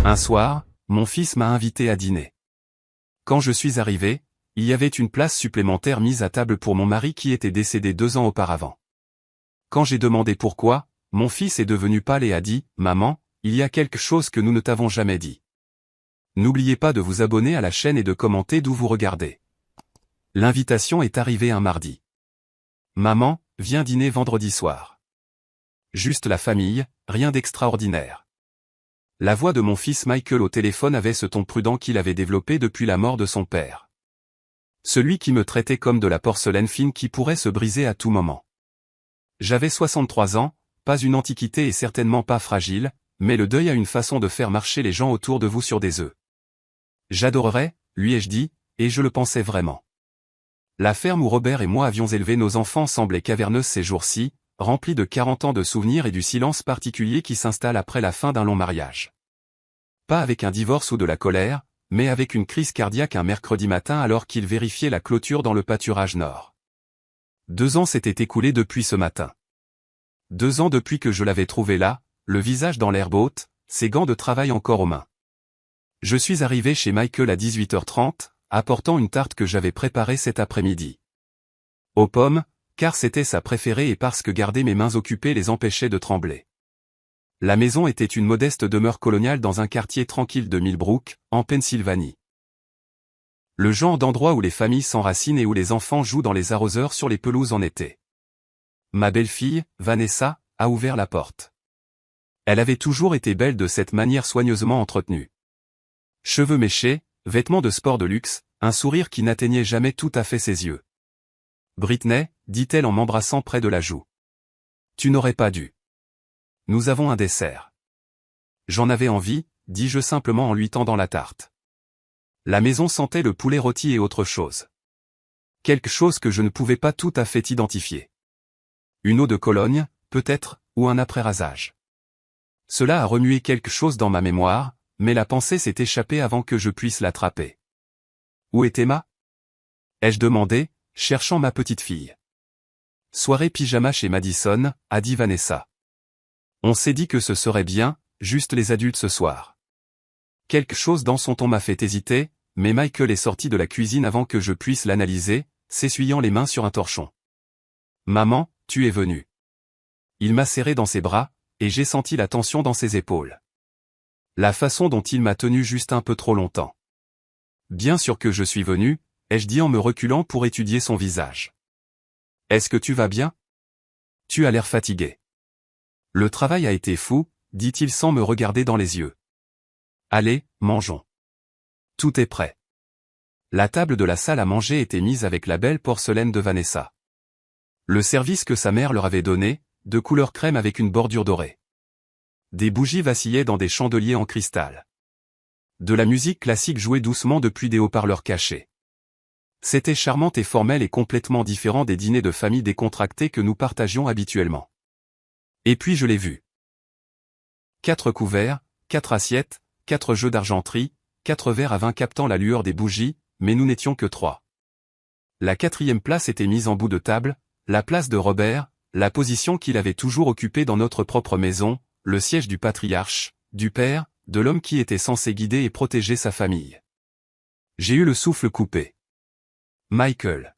Un soir, mon fils m'a invité à dîner. Quand je suis arrivé, il y avait une place supplémentaire mise à table pour mon mari qui était décédé 2 ans auparavant. Quand j'ai demandé pourquoi, mon fils est devenu pâle et a dit « Maman, il y a quelque chose que nous ne t'avons jamais dit. N'oubliez pas de vous abonner à la chaîne et de commenter d'où vous regardez. » L'invitation est arrivée un mardi. Maman, viens dîner vendredi soir. Juste la famille, rien d'extraordinaire. La voix de mon fils Michael au téléphone avait ce ton prudent qu'il avait développé depuis la mort de son père. Celui qui me traitait comme de la porcelaine fine qui pourrait se briser à tout moment. J'avais 63 ans, pas une antiquité et certainement pas fragile, mais le deuil a une façon de faire marcher les gens autour de vous sur des œufs. J'adorerais, lui ai-je dit, et je le pensais vraiment. La ferme où Robert et moi avions élevé nos enfants semblait caverneuse ces jours-ci, remplie de 40 ans de souvenirs et du silence particulier qui s'installe après la fin d'un long mariage. Pas avec un divorce ou de la colère, mais avec une crise cardiaque un mercredi matin alors qu'il vérifiait la clôture dans le pâturage nord. 2 ans s'étaient écoulés depuis ce matin. 2 ans depuis que je l'avais trouvé là, le visage dans l'herbe haute, ses gants de travail encore aux mains. Je suis arrivé chez Michael à 18h30, apportant une tarte que j'avais préparée cet après-midi. Aux pommes, car c'était sa préférée et parce que garder mes mains occupées les empêchait de trembler. La maison était une modeste demeure coloniale dans un quartier tranquille de Millbrook, en Pennsylvanie. Le genre d'endroit où les familles s'enracinent et où les enfants jouent dans les arroseurs sur les pelouses en été. Ma belle-fille, Vanessa, a ouvert la porte. Elle avait toujours été belle de cette manière soigneusement entretenue. Cheveux méchés, vêtements de sport de luxe, un sourire qui n'atteignait jamais tout à fait ses yeux. « Britney », dit-elle en m'embrassant près de la joue. « Tu n'aurais pas dû. Nous avons un dessert. » J'en avais envie, dis-je simplement en lui tendant la tarte. La maison sentait le poulet rôti et autre chose. Quelque chose que je ne pouvais pas tout à fait identifier. Une eau de Cologne, peut-être, ou un après-rasage. Cela a remué quelque chose dans ma mémoire, mais la pensée s'est échappée avant que je puisse l'attraper. Où est Emma ? Ai-je demandé, cherchant ma petite fille. Soirée pyjama chez Madison, a dit Vanessa. On s'est dit que ce serait bien, juste les adultes ce soir. Quelque chose dans son ton m'a fait hésiter, mais Michael est sorti de la cuisine avant que je puisse l'analyser, s'essuyant les mains sur un torchon. Maman, tu es venue. Il m'a serré dans ses bras, et j'ai senti la tension dans ses épaules. La façon dont il m'a tenu juste un peu trop longtemps. Bien sûr que je suis venu, ai-je dit en me reculant pour étudier son visage. Est-ce que tu vas bien ? Tu as l'air fatigué. Le travail a été fou, dit-il sans me regarder dans les yeux. Allez, mangeons. Tout est prêt. La table de la salle à manger était mise avec la belle porcelaine de Vanessa. Le service que sa mère leur avait donné, de couleur crème avec une bordure dorée. Des bougies vacillaient dans des chandeliers en cristal. De la musique classique jouait doucement depuis des haut-parleurs cachés. C'était charmant et formel et complètement différent des dîners de famille décontractés que nous partagions habituellement. Et puis je l'ai vu. 4 couverts, 4 assiettes, 4 jeux d'argenterie, 4 verres à vin captant la lueur des bougies, mais nous n'étions que 3. La 4e place était mise en bout de table, la place de Robert, la position qu'il avait toujours occupée dans notre propre maison, le siège du patriarche, du père, de l'homme qui était censé guider et protéger sa famille. J'ai eu le souffle coupé. Michael.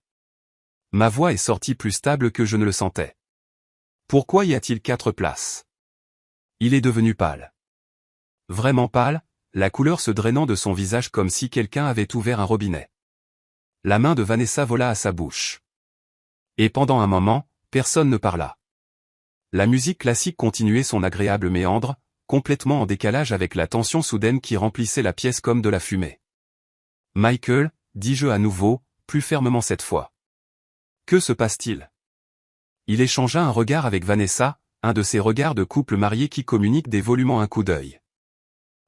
Ma voix est sortie plus stable que je ne le sentais. Pourquoi y a-t-il 4 places ? Il est devenu pâle. Vraiment pâle, la couleur se drainant de son visage comme si quelqu'un avait ouvert un robinet. La main de Vanessa vola à sa bouche. Et pendant un moment, personne ne parla. La musique classique continuait son agréable méandre, complètement en décalage avec la tension soudaine qui remplissait la pièce comme de la fumée. Michael, dis-je à nouveau, plus fermement cette fois. Que se passe-t-il ? Il échangea un regard avec Vanessa, un de ces regards de couple marié qui communiquent dévolument un coup d'œil.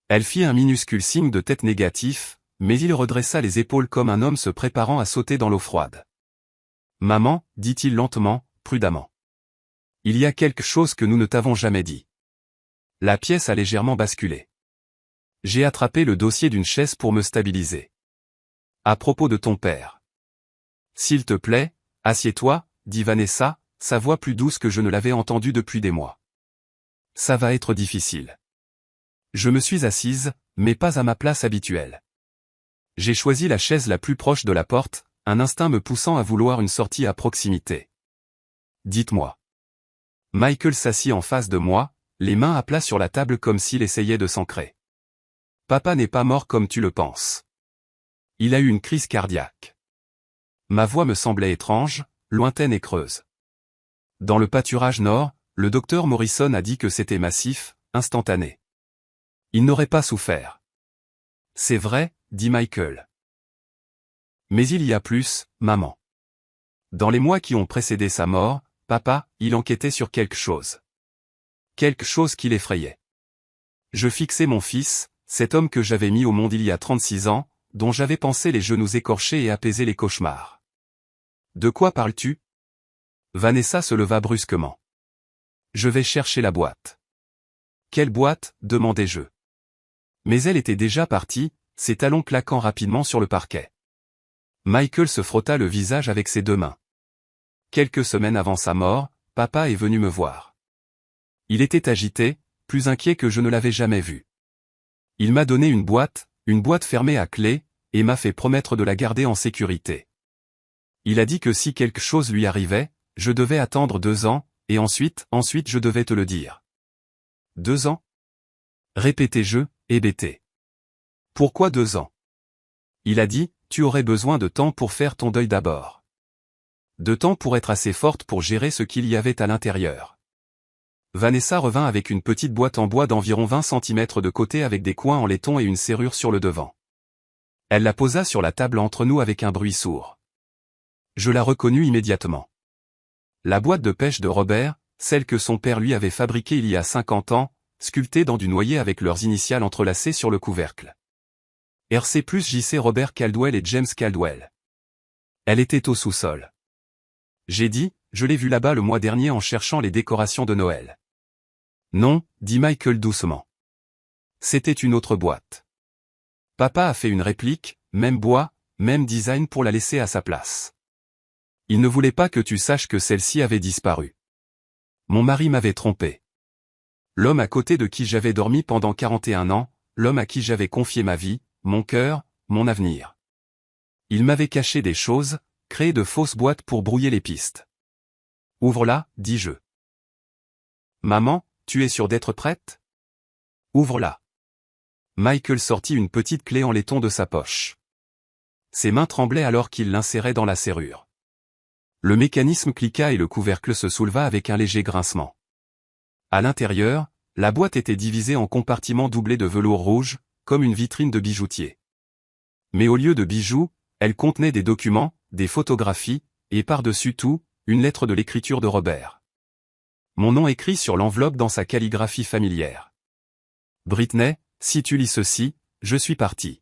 Elle fit un minuscule signe de tête négatif, mais il redressa les épaules comme un homme se préparant à sauter dans l'eau froide. Maman, dit-il lentement, prudemment. Il y a quelque chose que nous ne t'avons jamais dit. La pièce a légèrement basculé. J'ai attrapé le dossier d'une chaise pour me stabiliser. À propos de ton père. S'il te plaît, assieds-toi, dit Vanessa, sa voix plus douce que je ne l'avais entendue depuis des mois. Ça va être difficile. Je me suis assise, mais pas à ma place habituelle. J'ai choisi la chaise la plus proche de la porte, un instinct me poussant à vouloir une sortie à proximité. Dites-moi. Michael s'assit en face de moi, les mains à plat sur la table comme s'il essayait de s'ancrer. Papa n'est pas mort comme tu le penses. Il a eu une crise cardiaque. Ma voix me semblait étrange, lointaine et creuse. Dans le pâturage nord, le docteur Morrison a dit que c'était massif, instantané. Il n'aurait pas souffert. C'est vrai, dit Michael. Mais il y a plus, maman. Dans les mois qui ont précédé sa mort, papa, il enquêtait sur quelque chose. Quelque chose qui l'effrayait. Je fixais mon fils, cet homme que j'avais mis au monde il y a 36 ans, dont j'avais pansé les genoux écorchés et apaisé les cauchemars. De quoi parles-tu? Vanessa se leva brusquement. Je vais chercher la boîte. Quelle boîte? Demandai-je. Mais elle était déjà partie, ses talons claquant rapidement sur le parquet. Michael se frotta le visage avec ses deux mains. Quelques semaines avant sa mort, papa est venu me voir. Il était agité, plus inquiet que je ne l'avais jamais vu. Il m'a donné une boîte fermée à clé, et m'a fait promettre de la garder en sécurité. Il a dit que si quelque chose lui arrivait, je devais attendre 2 ans, et ensuite je devais te le dire. 2 ans? Répétai-je, hébété. Pourquoi 2 ans? Il a dit, tu aurais besoin de temps pour faire ton deuil d'abord. De temps pour être assez forte pour gérer ce qu'il y avait à l'intérieur. Vanessa revint avec une petite boîte en bois d'environ 20 cm de côté avec des coins en laiton et une serrure sur le devant. Elle la posa sur la table entre nous avec un bruit sourd. Je la reconnus immédiatement. La boîte de pêche de Robert, celle que son père lui avait fabriquée il y a 50 ans, sculptée dans du noyer avec leurs initiales entrelacées sur le couvercle. RC plus JC Robert Caldwell et James Caldwell. Elle était au sous-sol. J'ai dit, je l'ai vue là-bas le mois dernier en cherchant les décorations de Noël. Non, dit Michael doucement. C'était une autre boîte. Papa a fait une réplique, même bois, même design pour la laisser à sa place. Il ne voulait pas que tu saches que celle-ci avait disparu. Mon mari m'avait trompé. L'homme à côté de qui j'avais dormi pendant 41 ans, l'homme à qui j'avais confié ma vie, mon cœur, mon avenir. Il m'avait caché des choses, créé de fausses boîtes pour brouiller les pistes. Ouvre-la, dis-je. Maman, tu es sûre d'être prête? Ouvre-la. Michael sortit une petite clé en laiton de sa poche. Ses mains tremblaient alors qu'il l'insérait dans la serrure. Le mécanisme cliqua et le couvercle se souleva avec un léger grincement. À l'intérieur, la boîte était divisée en compartiments doublés de velours rouge, comme une vitrine de bijoutier. Mais au lieu de bijoux, elle contenait des documents, des photographies, et par-dessus tout, une lettre de l'écriture de Robert. Mon nom écrit sur l'enveloppe dans sa calligraphie familière. Britney, si tu lis ceci, je suis parti.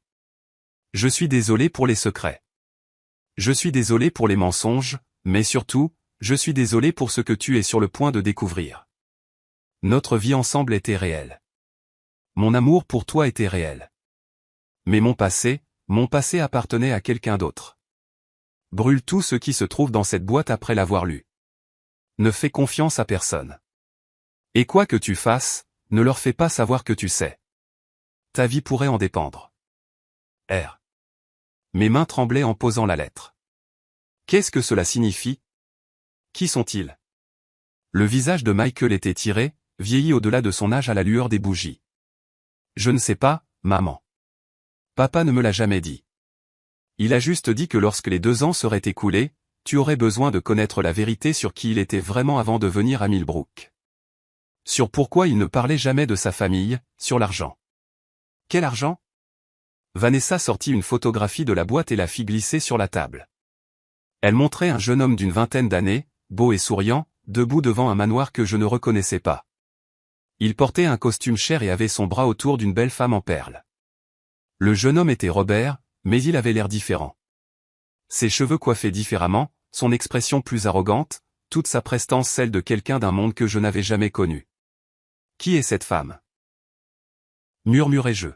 Je suis désolé pour les secrets. Je suis désolé pour les mensonges, mais surtout, je suis désolé pour ce que tu es sur le point de découvrir. Notre vie ensemble était réelle. Mon amour pour toi était réel. Mais mon passé appartenait à quelqu'un d'autre. Brûle tout ce qui se trouve dans cette boîte après l'avoir lu. Ne fais confiance à personne. Et quoi que tu fasses, ne leur fais pas savoir que tu sais. Ta vie pourrait en dépendre. R. Mes mains tremblaient en posant la lettre. Qu'est-ce que cela signifie? Qui sont-ils? Le visage de Michael était tiré, vieilli au-delà de son âge à la lueur des bougies. Je ne sais pas, maman. Papa ne me l'a jamais dit. Il a juste dit que lorsque les 2 ans seraient écoulés, tu aurais besoin de connaître la vérité sur qui il était vraiment avant de venir à Millbrook. Sur pourquoi il ne parlait jamais de sa famille, sur l'argent. Quel argent? Vanessa sortit une photographie de la boîte et la fit glisser sur la table. Elle montrait un jeune homme d'une vingtaine d'années, beau et souriant, debout devant un manoir que je ne reconnaissais pas. Il portait un costume cher et avait son bras autour d'une belle femme en perles. Le jeune homme était Robert, mais il avait l'air différent. Ses cheveux coiffés différemment, son expression plus arrogante, toute sa prestance celle de quelqu'un d'un monde que je n'avais jamais connu. Qui est cette femme? Murmurai-je.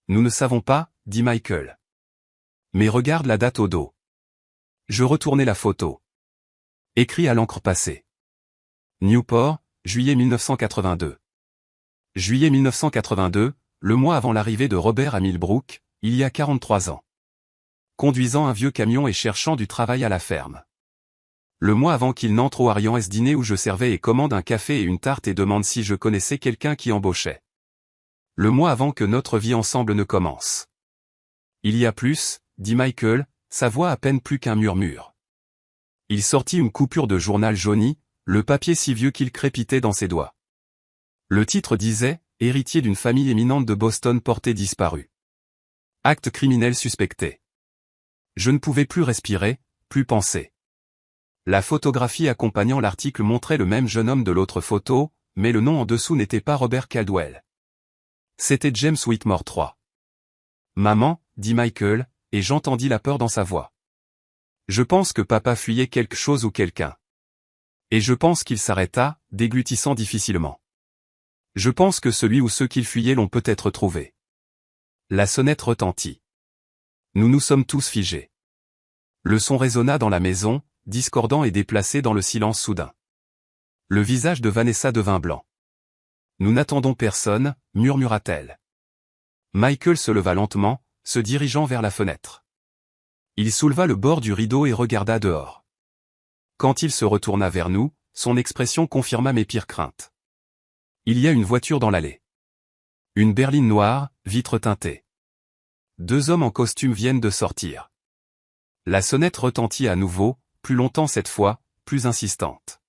Nous ne savons pas, dit Michael. Mais regarde la date au dos. Je retournai la photo. Écrit à l'encre passée. Newport, juillet 1982. Juillet 1982, le mois avant l'arrivée de Robert à Millbrook, il y a 43 ans. Conduisant un vieux camion et cherchant du travail à la ferme. Le mois avant qu'il n'entre au Arian S dîner où je servais et commande un café et une tarte et demande si je connaissais quelqu'un qui embauchait. Le mois avant que notre vie ensemble ne commence. Il y a plus, dit Michael, sa voix à peine plus qu'un murmure. Il sortit une coupure de journal jauni, le papier si vieux qu'il crépitait dans ses doigts. Le titre disait « Héritier d'une famille éminente de Boston porté disparu. Acte criminel suspecté ». Je ne pouvais plus respirer, plus penser. La photographie accompagnant l'article montrait le même jeune homme de l'autre photo, mais le nom en dessous n'était pas Robert Caldwell. C'était James Whitmore III. Maman, dit Michael, et j'entendis la peur dans sa voix. Je pense que papa fuyait quelque chose ou quelqu'un. Et je pense qu'il s'arrêta, déglutissant difficilement. Je pense que celui ou ceux qu'il fuyait l'ont peut-être trouvé. La sonnette retentit. Nous nous sommes tous figés. Le son résonna dans la maison, discordant et déplacé dans le silence soudain. Le visage de Vanessa devint blanc. Nous n'attendons personne, murmura-t-elle. Michael se leva lentement, se dirigeant vers la fenêtre. Il souleva le bord du rideau et regarda dehors. Quand il se retourna vers nous, son expression confirma mes pires craintes. Il y a une voiture dans l'allée. Une berline noire, vitre teintée. 2 hommes en costume viennent de sortir. La sonnette retentit à nouveau, plus longtemps cette fois, plus insistante.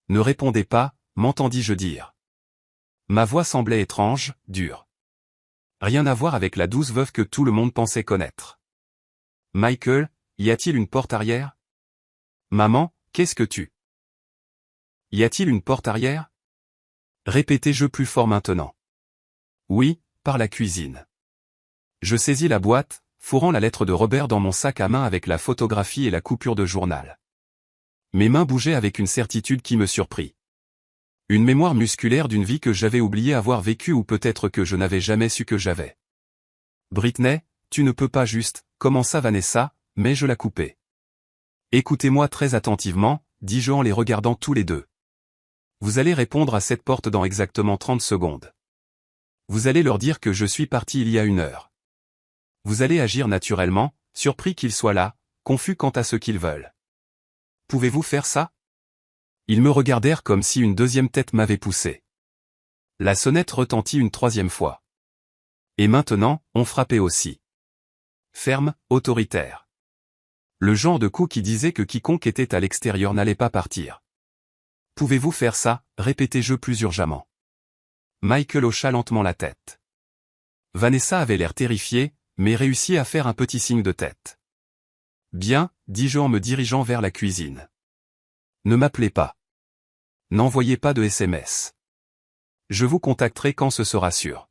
Ne répondez pas, m'entendis-je dire. Ma voix semblait étrange, dure. Rien à voir avec la douce veuve que tout le monde pensait connaître. Michael, y a-t-il une porte arrière? Maman, qu'est-ce que tu... Y a-t-il une porte arrière? Répétai-je plus fort maintenant. Oui, par la cuisine. Je saisis la boîte, fourrant la lettre de Robert dans mon sac à main avec la photographie et la coupure de journal. Mes mains bougeaient avec une certitude qui me surprit. Une mémoire musculaire d'une vie que j'avais oublié avoir vécue ou peut-être que je n'avais jamais su que j'avais. Britney, tu ne peux pas juste, commença Vanessa, mais je la coupai. Écoutez-moi très attentivement, dis-je en les regardant tous les deux. Vous allez répondre à cette porte dans exactement 30 secondes. Vous allez leur dire que je suis parti il y a 1 heure. Vous allez agir naturellement, surpris qu'ils soient là, confus quant à ce qu'ils veulent. Pouvez-vous faire ça? Ils me regardèrent comme si une deuxième tête m'avait poussé. La sonnette retentit une 3e fois. Et maintenant, on frappait aussi. Ferme, autoritaire. Le genre de coup qui disait que quiconque était à l'extérieur n'allait pas partir. Pouvez-vous faire ça, répétai-je plus urgemment. Michael hocha lentement la tête. Vanessa avait l'air terrifiée, mais réussit à faire un petit signe de tête. Bien, dis-je en me dirigeant vers la cuisine. Ne m'appelez pas. N'envoyez pas de SMS. Je vous contacterai quand ce sera sûr.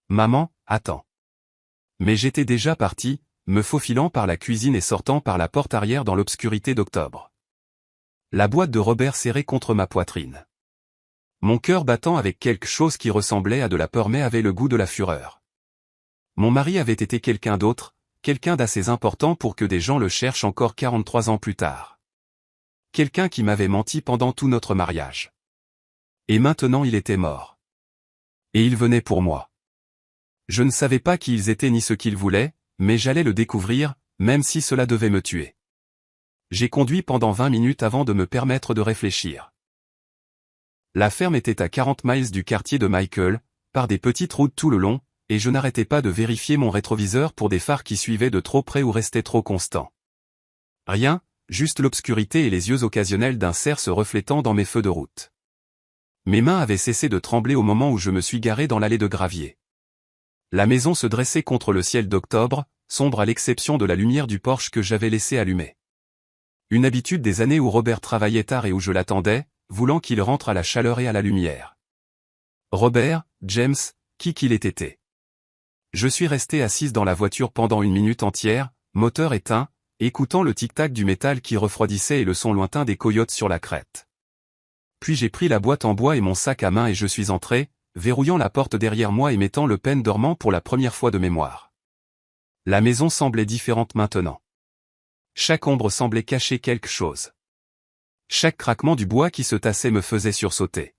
Maman, attends. Mais j'étais déjà parti, me faufilant par la cuisine et sortant par la porte arrière dans l'obscurité d'octobre. La boîte de Robert serrée contre ma poitrine. Mon cœur battant avec quelque chose qui ressemblait à de la peur mais avait le goût de la fureur. Mon mari avait été quelqu'un d'autre, quelqu'un d'assez important pour que des gens le cherchent encore 43 ans plus tard. Quelqu'un qui m'avait menti pendant tout notre mariage. Et maintenant il était mort. Et il venait pour moi. Je ne savais pas qui ils étaient ni ce qu'ils voulaient, mais j'allais le découvrir, même si cela devait me tuer. J'ai conduit pendant 20 minutes avant de me permettre de réfléchir. La ferme était à 40 miles du quartier de Michael, par des petites routes tout le long, et je n'arrêtais pas de vérifier mon rétroviseur pour des phares qui suivaient de trop près ou restaient trop constants. Rien, juste l'obscurité et les yeux occasionnels d'un cerf se reflétant dans mes feux de route. Mes mains avaient cessé de trembler au moment où je me suis garé dans l'allée de gravier. La maison se dressait contre le ciel d'octobre, sombre à l'exception de la lumière du porche que j'avais laissé allumer. Une habitude des années où Robert travaillait tard et où je l'attendais, voulant qu'il rentre à la chaleur et à la lumière. Robert, James, qui qu'il ait été. Je suis resté assise dans la voiture pendant 1 minute entière, moteur éteint, écoutant le tic-tac du métal qui refroidissait et le son lointain des coyotes sur la crête. Puis j'ai pris la boîte en bois et mon sac à main et je suis entré, verrouillant la porte derrière moi et mettant le pen dormant pour la première fois de mémoire. La maison semblait différente maintenant. Chaque ombre semblait cacher quelque chose. Chaque craquement du bois qui se tassait me faisait sursauter.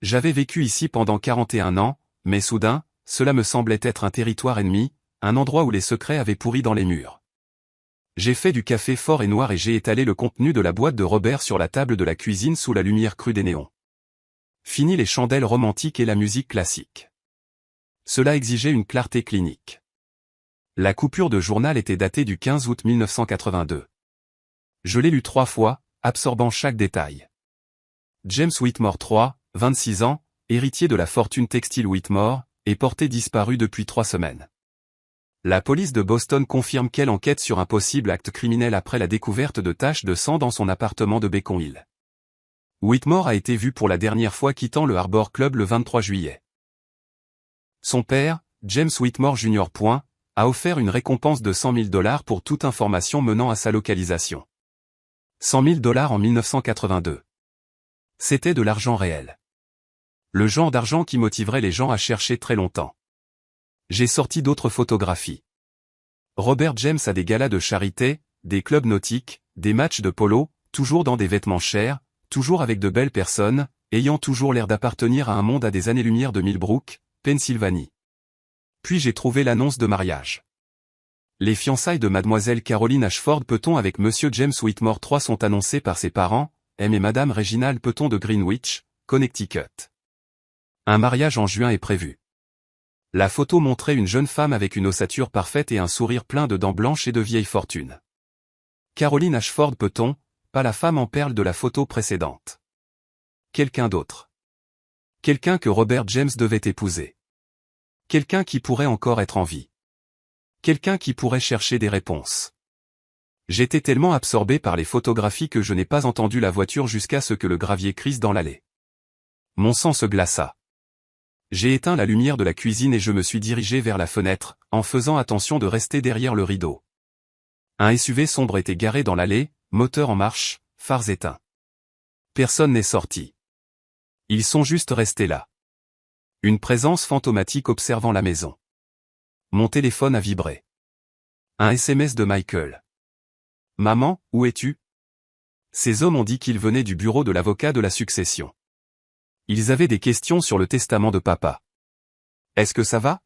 J'avais vécu ici pendant 41 ans, mais soudain, cela me semblait être un territoire ennemi, un endroit où les secrets avaient pourri dans les murs. J'ai fait du café fort et noir et j'ai étalé le contenu de la boîte de Robert sur la table de la cuisine sous la lumière crue des néons. Fini les chandelles romantiques et la musique classique. Cela exigeait une clarté clinique. La coupure de journal était datée du 15 août 1982. Je l'ai lu 3 fois, absorbant chaque détail. James Whitmore III, 26 ans, héritier de la fortune textile Whitmore, est porté disparu depuis 3 semaines. La police de Boston confirme qu'elle enquête sur un possible acte criminel après la découverte de taches de sang dans son appartement de Beacon Hill. Whitmore a été vu pour la dernière fois quittant le Harbor Club le 23 juillet. Son père, James Whitmore Jr. A offert une récompense de $100 000 pour toute information menant à sa localisation. $100 000 en 1982. C'était de l'argent réel. Le genre d'argent qui motiverait les gens à chercher très longtemps. J'ai sorti d'autres photographies. Robert James a des galas de charité, des clubs nautiques, des matchs de polo, toujours dans des vêtements chers, toujours avec de belles personnes, ayant toujours l'air d'appartenir à un monde à des années-lumière de Millbrook, Pennsylvanie. Puis j'ai trouvé l'annonce de mariage. Les fiançailles de mademoiselle Caroline Ashford Peton avec monsieur James Whitmore III sont annoncées par ses parents, M et madame Reginald Peton de Greenwich, Connecticut. Un mariage en juin est prévu. La photo montrait une jeune femme avec une ossature parfaite et un sourire plein de dents blanches et de vieille fortune. Caroline Ashford Peton, pas la femme en perles de la photo précédente. Quelqu'un d'autre. Quelqu'un que Robert James devait épouser. Quelqu'un qui pourrait encore être en vie. Quelqu'un qui pourrait chercher des réponses. J'étais tellement absorbé par les photographies que je n'ai pas entendu la voiture jusqu'à ce que le gravier crisse dans l'allée. Mon sang se glaça. J'ai éteint la lumière de la cuisine et je me suis dirigé vers la fenêtre, en faisant attention de rester derrière le rideau. Un SUV sombre était garé dans l'allée, moteur en marche, phares éteints. Personne n'est sorti. Ils sont juste restés là. Une présence fantomatique observant la maison. Mon téléphone a vibré. Un SMS de Michael. « Maman, où es-tu » Ces hommes ont dit qu'ils venaient du bureau de l'avocat de la succession. Ils avaient des questions sur le testament de papa. Est-ce que ça va?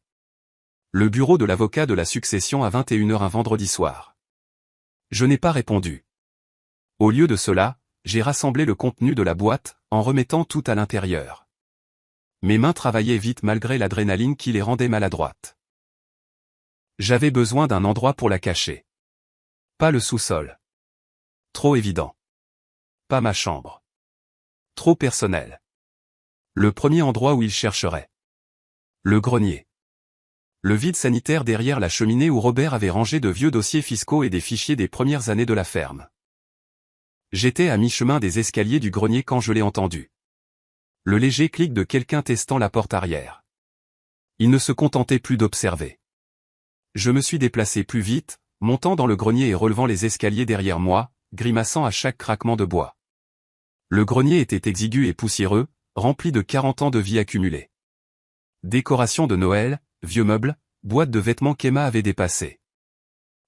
Le bureau de l'avocat de la succession à 21h un vendredi soir. Je n'ai pas répondu. Au lieu de cela, j'ai rassemblé le contenu de la boîte, en remettant tout à l'intérieur. Mes mains travaillaient vite malgré l'adrénaline qui les rendait maladroites. J'avais besoin d'un endroit pour la cacher. Pas le sous-sol. Trop évident. Pas ma chambre. Trop personnel. Le premier endroit où il chercherait. Le grenier. Le vide sanitaire derrière la cheminée où Robert avait rangé de vieux dossiers fiscaux et des fichiers des premières années de la ferme. J'étais à mi-chemin des escaliers du grenier quand je l'ai entendu. Le léger clic de quelqu'un testant la porte arrière. Il ne se contentait plus d'observer. Je me suis déplacé plus vite, montant dans le grenier et relevant les escaliers derrière moi, grimaçant à chaque craquement de bois. Le grenier était exigu et poussiéreux, rempli de 40 ans de vie accumulée. Décoration de Noël, vieux meubles, boîtes de vêtements qu'Emma avait dépassées.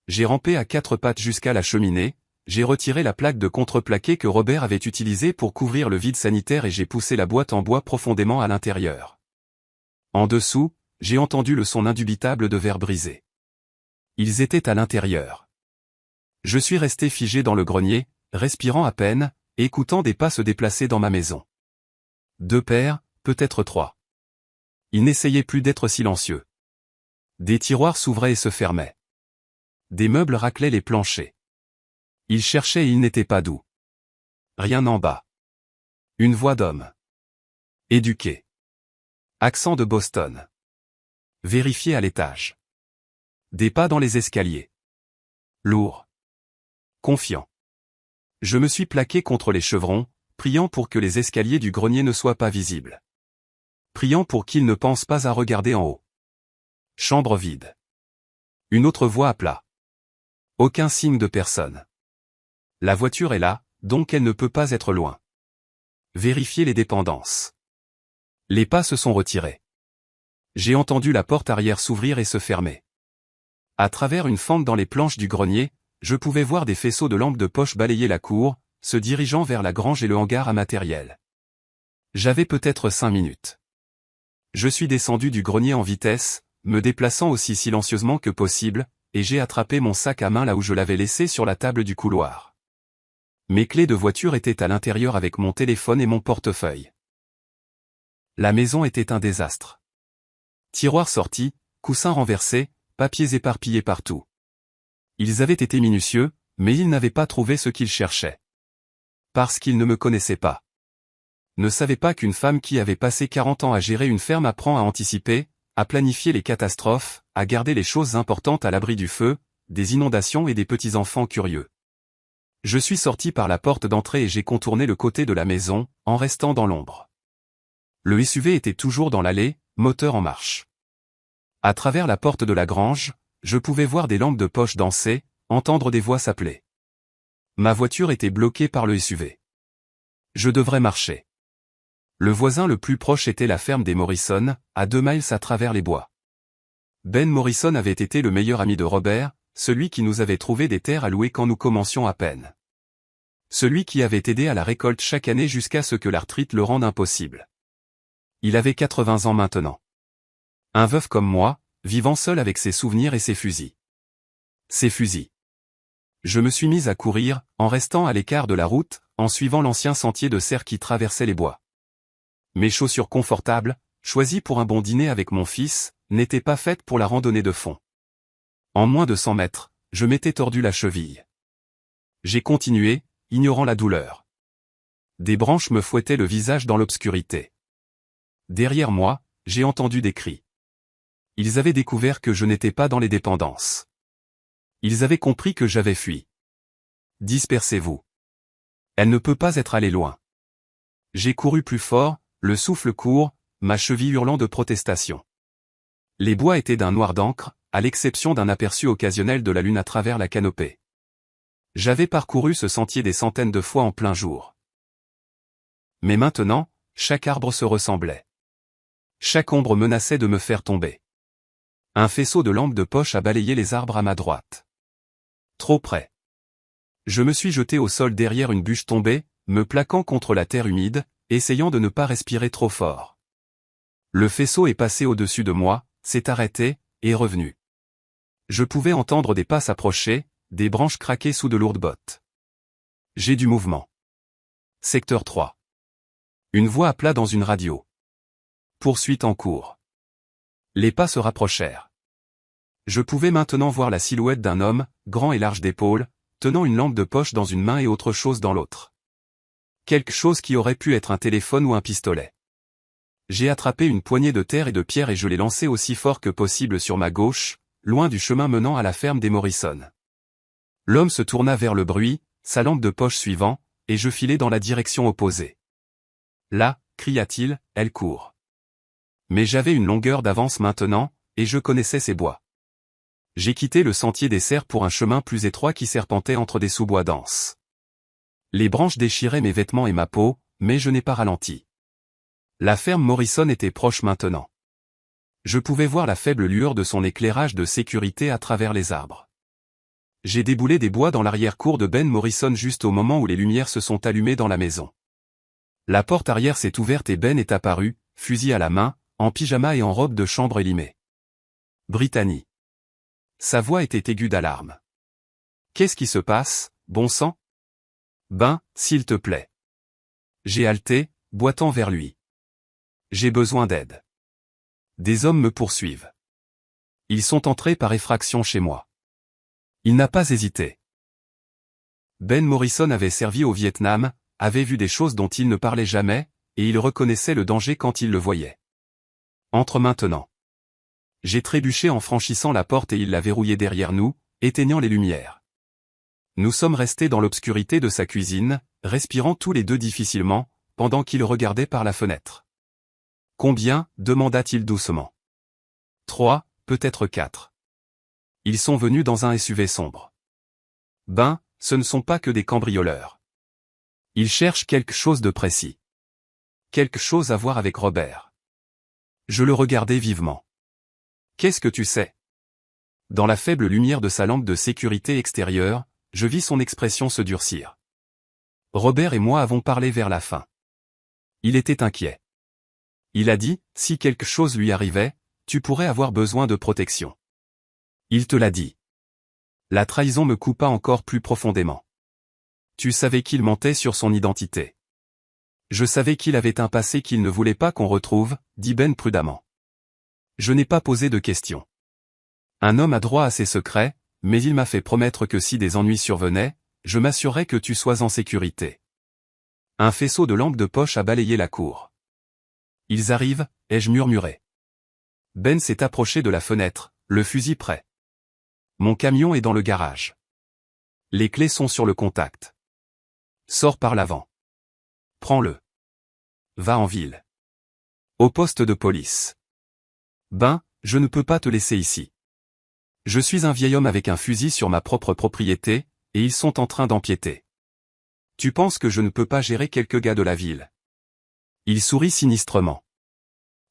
J'ai rampé à 4 pattes jusqu'à la cheminée, j'ai retiré la plaque de contreplaqué que Robert avait utilisée pour couvrir le vide sanitaire et j'ai poussé la boîte en bois profondément à l'intérieur. En dessous, j'ai entendu le son indubitable de verre brisé. Ils étaient à l'intérieur. Je suis resté figé dans le grenier, respirant à peine, écoutant des pas se déplacer dans ma maison. 2 paires, peut-être 3. Ils n'essayaient plus d'être silencieux. Des tiroirs s'ouvraient et se fermaient. Des meubles raclaient les planchers. Ils cherchaient et ils n'étaient pas doux. Rien en bas. Une voix d'homme. Éduqué. Accent de Boston. Vérifié à l'étage. Des pas dans les escaliers. Lourd. Confiant. Je me suis plaqué contre les chevrons, priant pour que les escaliers du grenier ne soient pas visibles. Priant pour qu'ils ne pensent pas à regarder en haut. Chambre vide. Une autre voix appela. Aucun signe de personne. La voiture est là, donc elle ne peut pas être loin. Vérifiez les dépendances. Les pas se sont retirés. J'ai entendu la porte arrière s'ouvrir et se fermer. À travers une fente dans les planches du grenier, je pouvais voir des faisceaux de lampes de poche balayer la cour, se dirigeant vers la grange et le hangar à matériel. J'avais peut-être 5 minutes. Je suis descendu du grenier en vitesse, me déplaçant aussi silencieusement que possible, et j'ai attrapé mon sac à main là où je l'avais laissé sur la table du couloir. Mes clés de voiture étaient à l'intérieur avec mon téléphone et mon portefeuille. La maison était un désastre. Tiroirs sortis, coussins renversés, papiers éparpillés partout. Ils avaient été minutieux, mais ils n'avaient pas trouvé ce qu'ils cherchaient. Parce qu'ils ne me connaissaient pas. Ne savaient pas qu'une femme qui avait passé 40 ans à gérer une ferme apprend à anticiper, à planifier les catastrophes, à garder les choses importantes à l'abri du feu, des inondations et des petits-enfants curieux. Je suis sorti par la porte d'entrée et j'ai contourné le côté de la maison, en restant dans l'ombre. Le SUV était toujours dans l'allée, moteur en marche. À travers la porte de la grange, je pouvais voir des lampes de poche danser, entendre des voix s'appeler. Ma voiture était bloquée par le SUV. Je devrais marcher. Le voisin le plus proche était la ferme des Morrison, à 2 miles à travers les bois. Ben Morrison avait été le meilleur ami de Robert, celui qui nous avait trouvé des terres à louer quand nous commencions à peine. Celui qui avait aidé à la récolte chaque année jusqu'à ce que l'arthrite le rende impossible. Il avait 80 ans maintenant. Un veuf comme moi, vivant seul avec ses souvenirs et ses fusils. Ses fusils. Je me suis mis à courir, en restant à l'écart de la route, en suivant l'ancien sentier de serre qui traversait les bois. Mes chaussures confortables, choisies pour un bon dîner avec mon fils, n'étaient pas faites pour la randonnée de fond. En moins de 100 mètres, je m'étais tordu la cheville. J'ai continué, ignorant la douleur. Des branches me fouettaient le visage dans l'obscurité. Derrière moi, j'ai entendu des cris. Ils avaient découvert que je n'étais pas dans les dépendances. Ils avaient compris que j'avais fui. Dispersez-vous. Elle ne peut pas être allée loin. J'ai couru plus fort, le souffle court, ma cheville hurlant de protestation. Les bois étaient d'un noir d'encre, à l'exception d'un aperçu occasionnel de la lune à travers la canopée. J'avais parcouru ce sentier des centaines de fois en plein jour. Mais maintenant, chaque arbre se ressemblait. Chaque ombre menaçait de me faire tomber. Un faisceau de lampes de poche a balayé les arbres à ma droite. Trop près. Je me suis jeté au sol derrière une bûche tombée, me plaquant contre la terre humide, essayant de ne pas respirer trop fort. Le faisceau est passé au-dessus de moi, s'est arrêté, et est revenu. Je pouvais entendre des pas s'approcher, des branches craquer sous de lourdes bottes. J'ai du mouvement. Secteur 3. Une voix appela dans une radio. Poursuite en cours. Les pas se rapprochèrent. Je pouvais maintenant voir la silhouette d'un homme, grand et large d'épaules, tenant une lampe de poche dans une main et autre chose dans l'autre. Quelque chose qui aurait pu être un téléphone ou un pistolet. J'ai attrapé une poignée de terre et de pierres et je l'ai lancée aussi fort que possible sur ma gauche, loin du chemin menant à la ferme des Morrison. L'homme se tourna vers le bruit, sa lampe de poche suivant, et je filai dans la direction opposée. Là, cria-t-il, elle court. Mais j'avais une longueur d'avance maintenant, et je connaissais ces bois. J'ai quitté le sentier des cerfs pour un chemin plus étroit qui serpentait entre des sous-bois denses. Les branches déchiraient mes vêtements et ma peau, mais je n'ai pas ralenti. La ferme Morrison était proche maintenant. Je pouvais voir la faible lueur de son éclairage de sécurité à travers les arbres. J'ai déboulé des bois dans l'arrière-cour de Ben Morrison juste au moment où les lumières se sont allumées dans la maison. La porte arrière s'est ouverte et Ben est apparu, fusil à la main, en pyjama et en robe de chambre élimée. Brittany. Sa voix était aiguë d'alarme. Qu'est-ce qui se passe, bon sang? Ben, s'il te plaît. J'ai haleté, boitant vers lui. J'ai besoin d'aide. Des hommes me poursuivent. Ils sont entrés par effraction chez moi. Il n'a pas hésité. Ben Morrison avait servi au Vietnam, avait vu des choses dont il ne parlait jamais, et il reconnaissait le danger quand il le voyait. Entre maintenant. J'ai trébuché en franchissant la porte et il l'a verrouillée derrière nous, éteignant les lumières. Nous sommes restés dans l'obscurité de sa cuisine, respirant tous les deux difficilement, pendant qu'il regardait par la fenêtre. Combien, demanda-t-il doucement. 3, peut-être 4. Ils sont venus dans un SUV sombre. Ben, ce ne sont pas que des cambrioleurs. Ils cherchent quelque chose de précis. Quelque chose à voir avec Robert. Je le regardais vivement. Qu'est-ce que tu sais? Dans la faible lumière de sa lampe de sécurité extérieure, je vis son expression se durcir. Robert et moi avons parlé vers la fin. Il était inquiet. Il a dit, si quelque chose lui arrivait, tu pourrais avoir besoin de protection. Il te l'a dit. La trahison me coupa encore plus profondément. Tu savais qu'il mentait sur son identité. Je savais qu'il avait un passé qu'il ne voulait pas qu'on retrouve, dit Ben prudemment. Je n'ai pas posé de questions. Un homme a droit à ses secrets, mais il m'a fait promettre que si des ennuis survenaient, je m'assurerais que tu sois en sécurité. Un faisceau de lampes de poche a balayé la cour. Ils arrivent, ai-je murmuré. Ben s'est approché de la fenêtre, le fusil prêt. Mon camion est dans le garage. Les clés sont sur le contact. Sors par l'avant. Prends-le. Va en ville. Au poste de police. Ben, je ne peux pas te laisser ici. Je suis un vieil homme avec un fusil sur ma propre propriété, et ils sont en train d'empiéter. Tu penses que je ne peux pas gérer quelques gars de la ville? Il sourit sinistrement.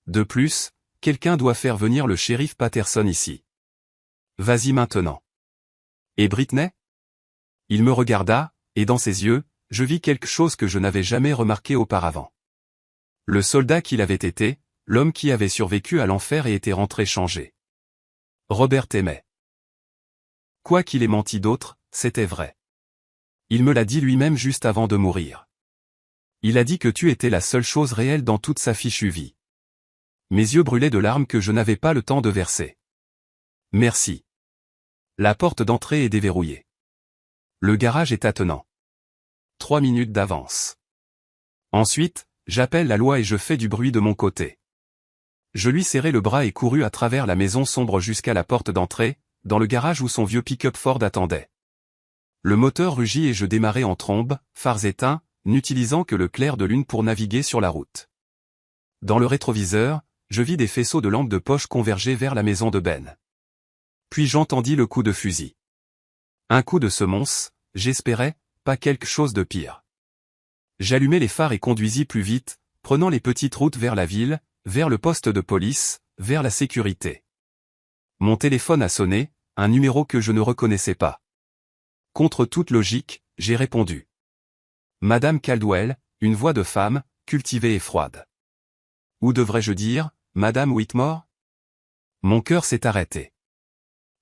De plus, quelqu'un doit faire venir le shérif Patterson ici. Vas-y maintenant. Et Britney? Il me regarda, et dans ses yeux, je vis quelque chose que je n'avais jamais remarqué auparavant. Le soldat qu'il avait été, l'homme qui avait survécu à l'enfer et était rentré changé. Robert aimait. Quoi qu'il ait menti d'autre, c'était vrai. Il me l'a dit lui-même juste avant de mourir. Il a dit que tu étais la seule chose réelle dans toute sa fichue vie. Mes yeux brûlaient de larmes que je n'avais pas le temps de verser. Merci. La porte d'entrée est déverrouillée. Le garage est attenant. 3 minutes d'avance. Ensuite, j'appelle la loi et je fais du bruit de mon côté. Je lui serrai le bras et courus à travers la maison sombre jusqu'à la porte d'entrée, dans le garage où son vieux pick-up Ford attendait. Le moteur rugit et je démarrai en trombe, phares éteints, n'utilisant que le clair de lune pour naviguer sur la route. Dans le rétroviseur, je vis des faisceaux de lampes de poche converger vers la maison de Ben. Puis j'entendis le coup de fusil. Un coup de semonce, j'espérais, pas quelque chose de pire. J'allumai les phares et conduisis plus vite, prenant les petites routes vers la ville, vers le poste de police, vers la sécurité. Mon téléphone a sonné, un numéro que je ne reconnaissais pas. Contre toute logique, j'ai répondu. Madame Caldwell, une voix de femme, cultivée et froide. Ou devrais-je dire, Madame Whitmore? Mon cœur s'est arrêté.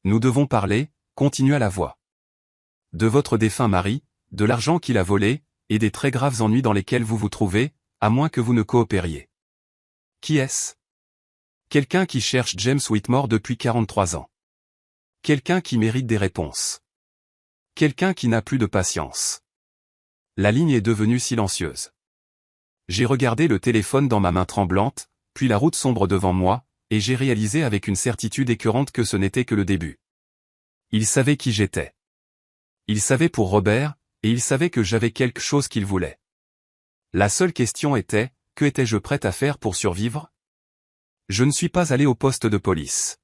Nous devons parler, continua la voix. De votre défunt mari, de l'argent qu'il a volé, et des très graves ennuis dans lesquels vous vous trouvez, à moins que vous ne coopériez. Qui est-ce? Quelqu'un qui cherche James Whitmore depuis 43 ans. Quelqu'un qui mérite des réponses. Quelqu'un qui n'a plus de patience. La ligne est devenue silencieuse. J'ai regardé le téléphone dans ma main tremblante, puis la route sombre devant moi, et j'ai réalisé avec une certitude écœurante que ce n'était que le début. Il savait qui j'étais. Il savait pour Robert, et il savait que j'avais quelque chose qu'il voulait. La seule question était, que étais-je prête à faire pour survivre? Je ne suis pas allé au poste de police.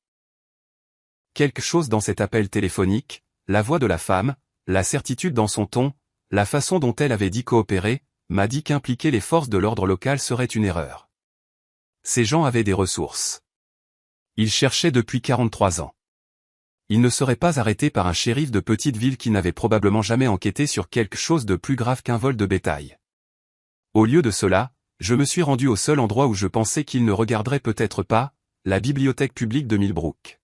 Quelque chose dans cet appel téléphonique, la voix de la femme, la certitude dans son ton, la façon dont elle avait dit coopérer, m'a dit qu'impliquer les forces de l'ordre local serait une erreur. Ces gens avaient des ressources. Ils cherchaient depuis 43 ans. Ils ne seraient pas arrêtés par un shérif de petite ville qui n'avait probablement jamais enquêté sur quelque chose de plus grave qu'un vol de bétail. Au lieu de cela, je me suis rendu au seul endroit où je pensais qu'ils ne regarderaient peut-être pas, la bibliothèque publique de Millbrook.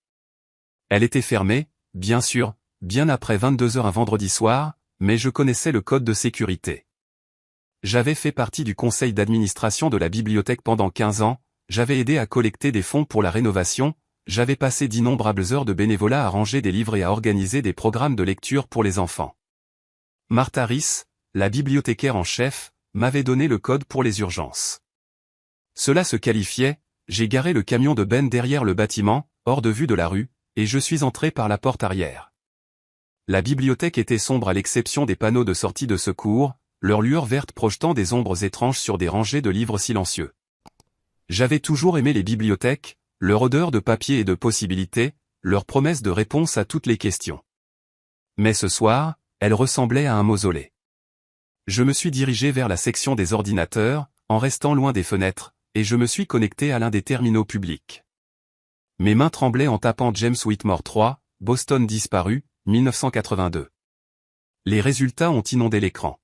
Elle était fermée, bien sûr, bien après 22 heures un vendredi soir, mais je connaissais le code de sécurité. J'avais fait partie du conseil d'administration de la bibliothèque pendant 15 ans, j'avais aidé à collecter des fonds pour la rénovation, j'avais passé d'innombrables heures de bénévolat à ranger des livres et à organiser des programmes de lecture pour les enfants. Martha Riss, la bibliothécaire en chef, m'avait donné le code pour les urgences. Cela se qualifiait, j'ai garé le camion de Ben derrière le bâtiment, hors de vue de la rue, et je suis entré par la porte arrière. La bibliothèque était sombre à l'exception des panneaux de sortie de secours, leur lueur verte projetant des ombres étranges sur des rangées de livres silencieux. J'avais toujours aimé les bibliothèques, leur odeur de papier et de possibilités, leur promesse de réponse à toutes les questions. Mais ce soir, elles ressemblaient à un mausolée. Je me suis dirigé vers la section des ordinateurs, en restant loin des fenêtres, et je me suis connecté à l'un des terminaux publics. Mes mains tremblaient en tapant James Whitmore 3, Boston disparu, 1982. Les résultats ont inondé l'écran.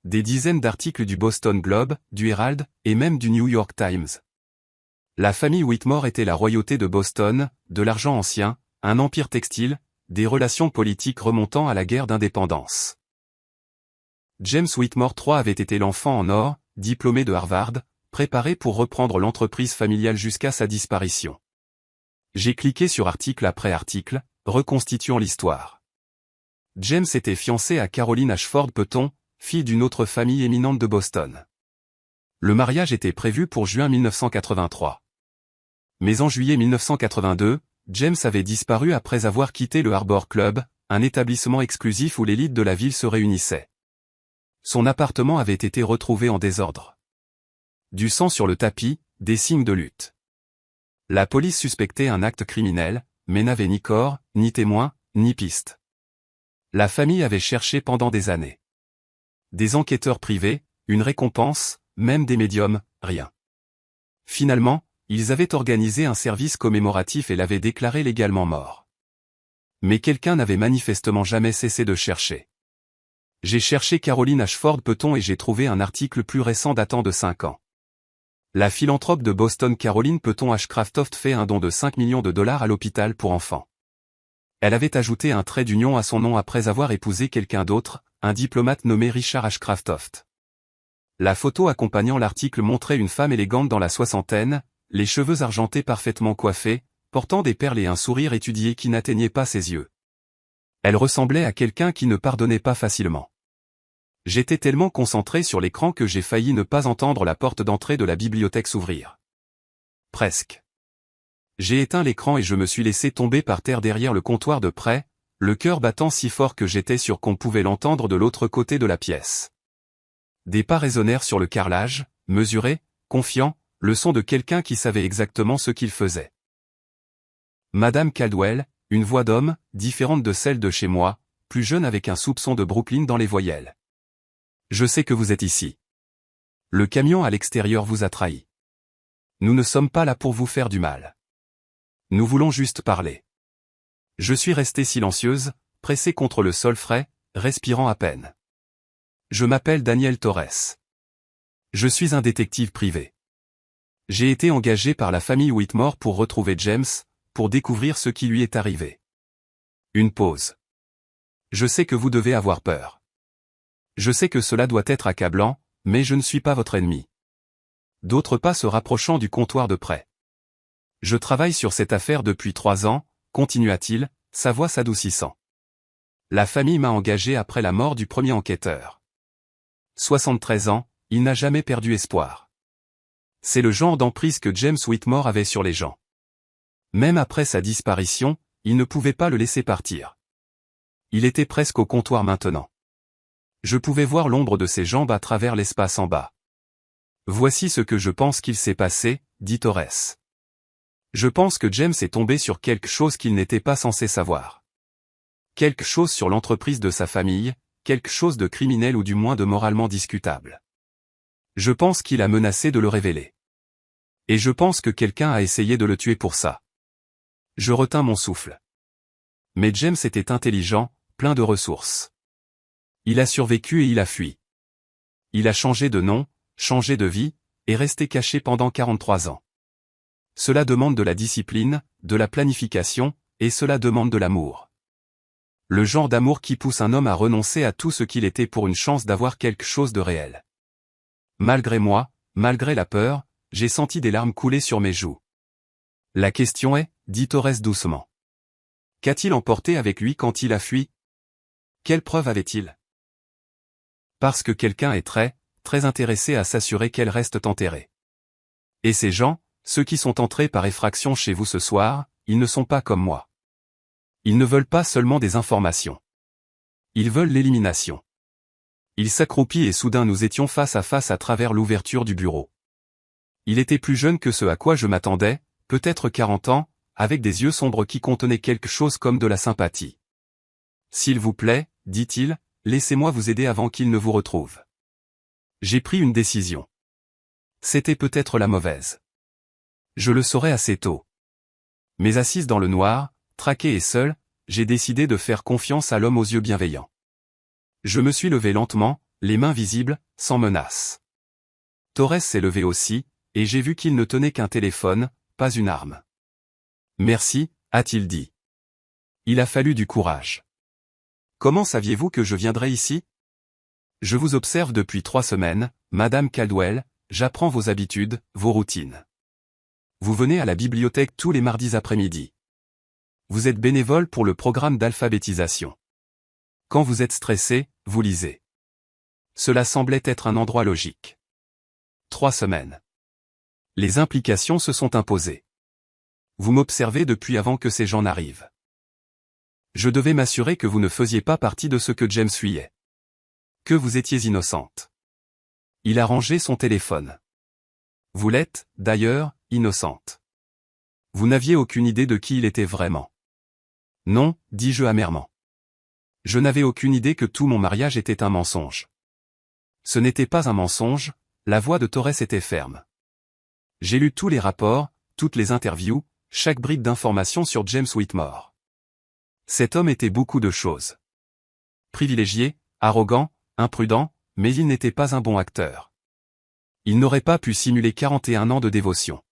Des dizaines d'articles du Boston Globe, du Herald, et même du New York Times. La famille Whitmore était la royauté de Boston, de l'argent ancien, un empire textile, des relations politiques remontant à la guerre d'indépendance. James Whitmore III avait été l'enfant en or, diplômé de Harvard, préparé pour reprendre l'entreprise familiale jusqu'à sa disparition. J'ai cliqué sur article après article, reconstituant l'histoire. James était fiancé à Caroline Ashford Peton, fille d'une autre famille éminente de Boston. Le mariage était prévu pour juin 1983. Mais en juillet 1982, James avait disparu après avoir quitté le Harbor Club, un établissement exclusif où l'élite de la ville se réunissait. Son appartement avait été retrouvé en désordre. Du sang sur le tapis, des signes de lutte. La police suspectait un acte criminel, mais n'avait ni corps, ni témoin, ni piste. La famille avait cherché pendant des années. Des enquêteurs privés, une récompense, même des médiums, rien. Finalement, ils avaient organisé un service commémoratif et l'avaient déclaré légalement mort. Mais quelqu'un n'avait manifestement jamais cessé de chercher. J'ai cherché Caroline Ashford Peton et j'ai trouvé un article plus récent datant de 5 ans. La philanthrope de Boston Caroline Peton Ashcraftoft fait un don de 5 millions de dollars à l'hôpital pour enfants. Elle avait ajouté un trait d'union à son nom après avoir épousé quelqu'un d'autre, un diplomate nommé Richard Ashcraftoft. La photo accompagnant l'article montrait une femme élégante dans la soixantaine, les cheveux argentés parfaitement coiffés, portant des perles et un sourire étudié qui n'atteignait pas ses yeux. Elle ressemblait à quelqu'un qui ne pardonnait pas facilement. J'étais tellement concentré sur l'écran que j'ai failli ne pas entendre la porte d'entrée de la bibliothèque s'ouvrir. Presque. J'ai éteint l'écran et je me suis laissé tomber par terre derrière le comptoir de prêt, le cœur battant si fort que j'étais sûr qu'on pouvait l'entendre de l'autre côté de la pièce. Des pas résonnèrent sur le carrelage, mesurés, confiants, le son de quelqu'un qui savait exactement ce qu'il faisait. Madame Caldwell, une voix d'homme, différente de celle de chez moi, plus jeune avec un soupçon de Brooklyn dans les voyelles. Je sais que vous êtes ici. Le camion à l'extérieur vous a trahi. Nous ne sommes pas là pour vous faire du mal. Nous voulons juste parler. Je suis restée silencieuse, pressée contre le sol frais, respirant à peine. Je m'appelle Daniel Torres. Je suis un détective privé. J'ai été engagé par la famille Whitmore pour retrouver James, pour découvrir ce qui lui est arrivé. Une pause. Je sais que vous devez avoir peur. Je sais que cela doit être accablant, mais je ne suis pas votre ennemi. D'autres pas se rapprochant du comptoir de prêt. Je travaille sur cette affaire depuis 3 ans, continua-t-il, sa voix s'adoucissant. La famille m'a engagé après la mort du premier enquêteur. 73 ans, il n'a jamais perdu espoir. C'est le genre d'emprise que James Whitmore avait sur les gens. Même après sa disparition, il ne pouvait pas le laisser partir. Il était presque au comptoir maintenant. Je pouvais voir l'ombre de ses jambes à travers l'espace en bas. Voici ce que je pense qu'il s'est passé, dit Torres. Je pense que James est tombé sur quelque chose qu'il n'était pas censé savoir. Quelque chose sur l'entreprise de sa famille, quelque chose de criminel ou du moins de moralement discutable. Je pense qu'il a menacé de le révéler. Et je pense que quelqu'un a essayé de le tuer pour ça. Je retins mon souffle. Mais James était intelligent, plein de ressources. Il a survécu et il a fui. Il a changé de nom, changé de vie, et resté caché pendant 43 ans. Cela demande de la discipline, de la planification, et cela demande de l'amour. Le genre d'amour qui pousse un homme à renoncer à tout ce qu'il était pour une chance d'avoir quelque chose de réel. Malgré moi, malgré la peur, j'ai senti des larmes couler sur mes joues. La question est, dit Torres doucement. Qu'a-t-il emporté avec lui quand il a fui? Quelle preuve avait-il? Parce que quelqu'un est très intéressé à s'assurer qu'elle reste enterrée. Et ces gens, ceux qui sont entrés par effraction chez vous ce soir, ils ne sont pas comme moi. Ils ne veulent pas seulement des informations. Ils veulent l'élimination. Il s'accroupit et soudain nous étions face à face à travers l'ouverture du bureau. Il était plus jeune que ce à quoi je m'attendais, peut-être 40 ans, avec des yeux sombres qui contenaient quelque chose comme de la sympathie. S'il vous plaît, dit-il, laissez-moi vous aider avant qu'il ne vous retrouve. J'ai pris une décision. C'était peut-être la mauvaise. Je le saurais assez tôt. Mais assise dans le noir, traquée et seule, j'ai décidé de faire confiance à l'homme aux yeux bienveillants. Je me suis levé lentement, les mains visibles, sans menace. Torres s'est levé aussi, et j'ai vu qu'il ne tenait qu'un téléphone, pas une arme. Merci, a-t-il dit. Il a fallu du courage. Comment saviez-vous que je viendrais ici? Je vous observe depuis 3 semaines, Madame Caldwell, j'apprends vos habitudes, vos routines. Vous venez à la bibliothèque tous les mardis après-midi. Vous êtes bénévole pour le programme d'alphabétisation. Quand vous êtes stressé, vous lisez. Cela semblait être un endroit logique. 3 semaines. Les implications se sont imposées. Vous m'observez depuis avant que ces gens n'arrivent. Je devais m'assurer que vous ne faisiez pas partie de ce que James fuyait. Que vous étiez innocente. Il a rangé son téléphone. Vous l'êtes, d'ailleurs, innocente. Vous n'aviez aucune idée de qui il était vraiment. Non, dis-je amèrement. Je n'avais aucune idée que tout mon mariage était un mensonge. Ce n'était pas un mensonge, la voix de Torres était ferme. J'ai lu tous les rapports, toutes les interviews, chaque bride d'information sur James Whitmore. Cet homme était beaucoup de choses. Privilégié, arrogant, imprudent, mais il n'était pas un bon acteur. Il n'aurait pas pu simuler 41 ans de dévotion.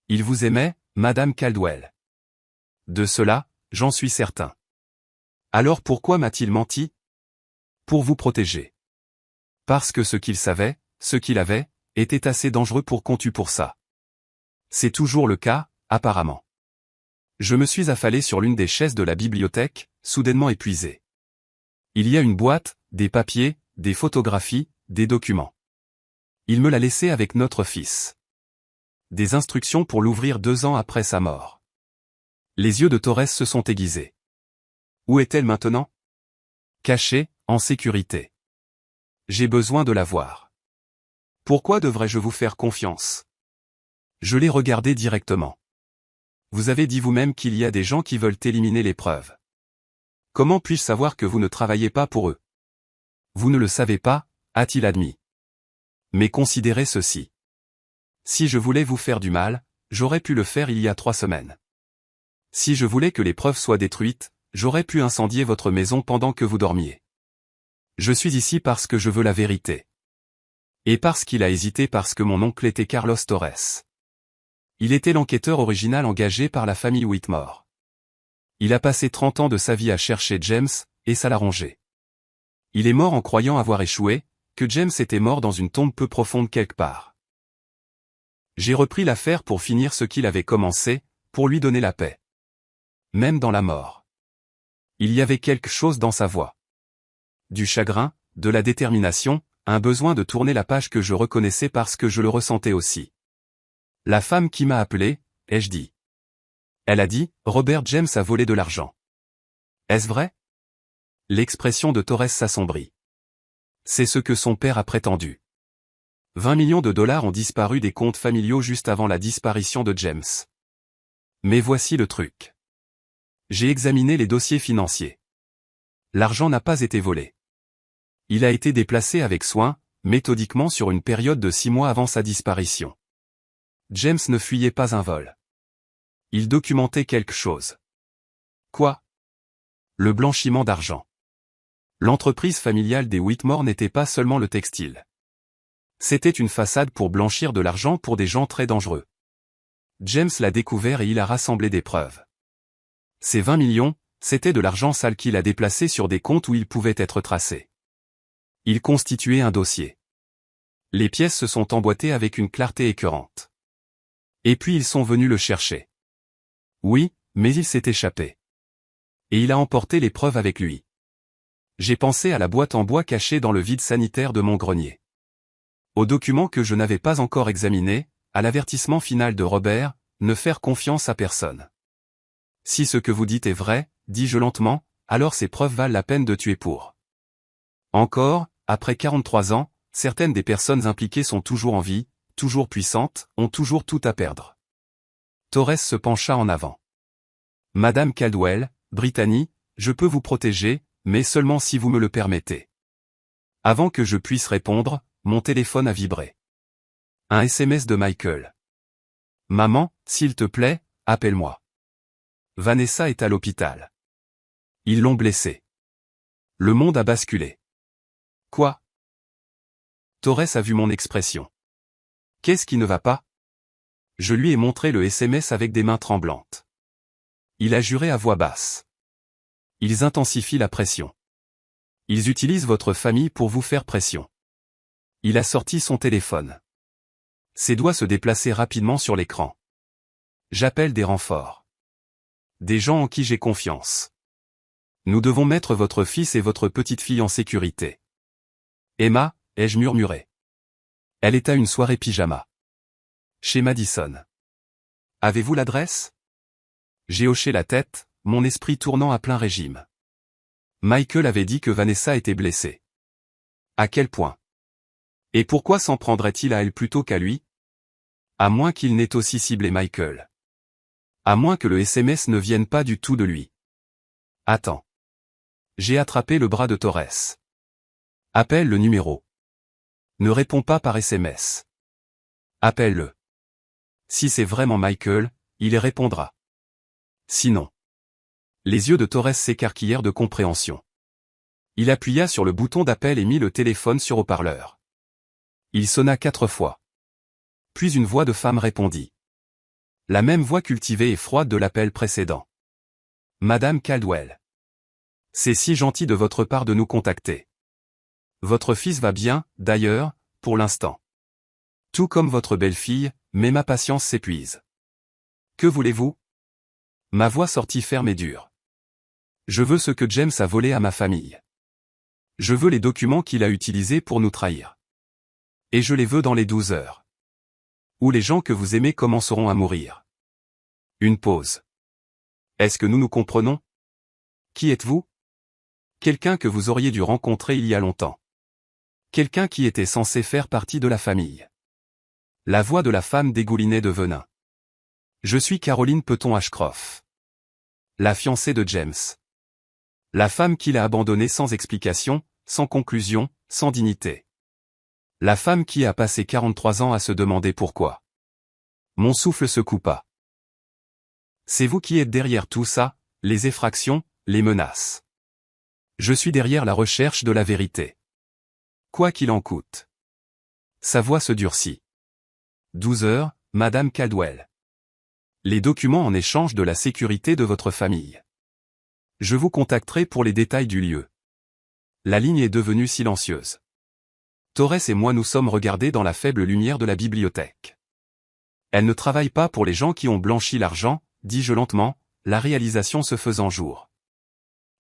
Il vous aimait, Madame Caldwell. De cela, j'en suis certain. Alors pourquoi m'a-t-il menti? Pour vous protéger. Parce que ce qu'il savait, ce qu'il avait, était assez dangereux pour qu'on tue pour ça. C'est toujours le cas, apparemment. Je me suis affalé sur l'une des chaises de la bibliothèque, soudainement épuisé. Il y a une boîte, des papiers, des photographies, des documents. Il me l'a laissé avec notre fils. Des instructions pour l'ouvrir 2 ans après sa mort. Les yeux de Torres se sont aiguisés. Où est-elle maintenant? Cachée, en sécurité. J'ai besoin de la voir. Pourquoi devrais-je vous faire confiance? Je l'ai regardé directement. Vous avez dit vous-même qu'il y a des gens qui veulent éliminer les preuves. Comment puis-je savoir que vous ne travaillez pas pour eux? Vous ne le savez pas, a-t-il admis. Mais considérez ceci. Si je voulais vous faire du mal, j'aurais pu le faire il y a 3 semaines. Si je voulais que les preuves soient détruites, j'aurais pu incendier votre maison pendant que vous dormiez. Je suis ici parce que je veux la vérité. Et parce qu'il a hésité parce que mon oncle était Carlos Torres. Il était l'enquêteur original engagé par la famille Whitmore. Il a passé 30 ans de sa vie à chercher James, et ça l'a rongé. Il est mort en croyant avoir échoué, que James était mort dans une tombe peu profonde quelque part. J'ai repris l'affaire pour finir ce qu'il avait commencé, pour lui donner la paix. Même dans la mort. Il y avait quelque chose dans sa voix. Du chagrin, de la détermination, un besoin de tourner la page que je reconnaissais parce que je le ressentais aussi. La femme qui m'a appelé, ai-je dit. Elle a dit, Robert James a volé de l'argent. Est-ce vrai? L'expression de Torres s'assombrit. C'est ce que son père a prétendu. 20 millions de dollars ont disparu des comptes familiaux juste avant la disparition de James. Mais voici le truc. J'ai examiné les dossiers financiers. L'argent n'a pas été volé. Il a été déplacé avec soin, méthodiquement sur une période de 6 mois avant sa disparition. James ne fuyait pas un vol. Il documentait quelque chose. Quoi? Le blanchiment d'argent. L'entreprise familiale des Whitmore n'était pas seulement le textile. C'était une façade pour blanchir de l'argent pour des gens très dangereux. James l'a découvert et il a rassemblé des preuves. Ces 20 millions, c'était de l'argent sale qu'il a déplacé sur des comptes où il pouvait être tracé. Il constituait un dossier. Les pièces se sont emboîtées avec une clarté écœurante. Et puis ils sont venus le chercher. Oui, mais il s'est échappé. Et il a emporté les preuves avec lui. J'ai pensé à la boîte en bois cachée dans le vide sanitaire de mon grenier. Aux documents que je n'avais pas encore examinés, à l'avertissement final de Robert, ne faire confiance à personne. Si ce que vous dites est vrai, dis-je lentement, alors ces preuves valent la peine de tuer pour. Encore, après 43 ans, certaines des personnes impliquées sont toujours en vie, toujours puissantes, ont toujours tout à perdre. Torres se pencha en avant. Madame Caldwell, Brittany, je peux vous protéger, mais seulement si vous me le permettez. Avant que je puisse répondre, mon téléphone a vibré. Un SMS de Michael. Maman, s'il te plaît, appelle-moi. Vanessa est à l'hôpital. Ils l'ont blessée. Le monde a basculé. Quoi? Torres a vu mon expression. Qu'est-ce qui ne va pas? Je lui ai montré le SMS avec des mains tremblantes. Il a juré à voix basse. Ils intensifient la pression. Ils utilisent votre famille pour vous faire pression. Il a sorti son téléphone. Ses doigts se déplaçaient rapidement sur l'écran. J'appelle des renforts. Des gens en qui j'ai confiance. Nous devons mettre votre fils et votre petite-fille en sécurité. Emma, ai-je murmuré. Elle est à une soirée pyjama. Chez Madison. Avez-vous l'adresse? J'ai hoché la tête, mon esprit tournant à plein régime. Michael avait dit que Vanessa était blessée. À quel point? Et pourquoi s'en prendrait-il à elle plutôt qu'à lui? À moins qu'il n'ait aussi ciblé Michael. À moins que le SMS ne vienne pas du tout de lui. Attends. J'ai attrapé le bras de Torres. Appelle le numéro. Ne réponds pas par SMS. Appelle-le. Si c'est vraiment Michael, il y répondra. Sinon. Les yeux de Torres s'écarquillèrent de compréhension. Il appuya sur le bouton d'appel et mit le téléphone sur haut-parleur. Il sonna 4 fois. Puis une voix de femme répondit. La même voix cultivée et froide de l'appel précédent. Madame Caldwell. C'est si gentil de votre part de nous contacter. Votre fils va bien, d'ailleurs, pour l'instant. Tout comme votre belle-fille, mais ma patience s'épuise. Que voulez-vous? Ma voix sortit ferme et dure. Je veux ce que James a volé à ma famille. Je veux les documents qu'il a utilisés pour nous trahir. Et je les veux dans les 12 heures. Où les gens que vous aimez commenceront à mourir. Une pause. Est-ce que nous nous comprenons? Qui êtes-vous? Quelqu'un que vous auriez dû rencontrer il y a longtemps. Quelqu'un qui était censé faire partie de la famille. La voix de la femme dégoulinait de venin. Je suis Caroline Peton-Ashcroft. La fiancée de James. La femme qu'il a abandonnée sans explication, sans conclusion, sans dignité. La femme qui a passé 43 ans à se demander pourquoi. Mon souffle se coupa. C'est vous qui êtes derrière tout ça, les effractions, les menaces. Je suis derrière la recherche de la vérité. Quoi qu'il en coûte. Sa voix se durcit. 12 heures, Madame Caldwell. Les documents en échange de la sécurité de votre famille. Je vous contacterai pour les détails du lieu. La ligne est devenue silencieuse. Torres et moi nous sommes regardés dans la faible lumière de la bibliothèque. Elle ne travaille pas pour les gens qui ont blanchi l'argent, dis-je lentement, la réalisation se faisant jour.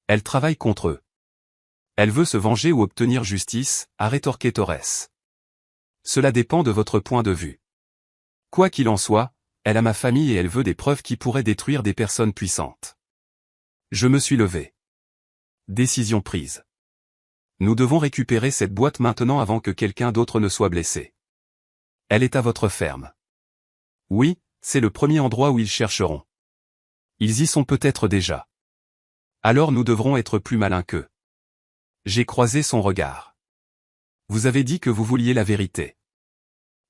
Elle travaille contre eux. Elle veut se venger ou obtenir justice, a rétorqué Torres. Cela dépend de votre point de vue. Quoi qu'il en soit, elle a ma famille et elle veut des preuves qui pourraient détruire des personnes puissantes. Je me suis levé. Décision prise. Nous devons récupérer cette boîte maintenant avant que quelqu'un d'autre ne soit blessé. Elle est à votre ferme. Oui, c'est le premier endroit où ils chercheront. Ils y sont peut-être déjà. Alors nous devrons être plus malins qu'eux. J'ai croisé son regard. Vous avez dit que vous vouliez la vérité.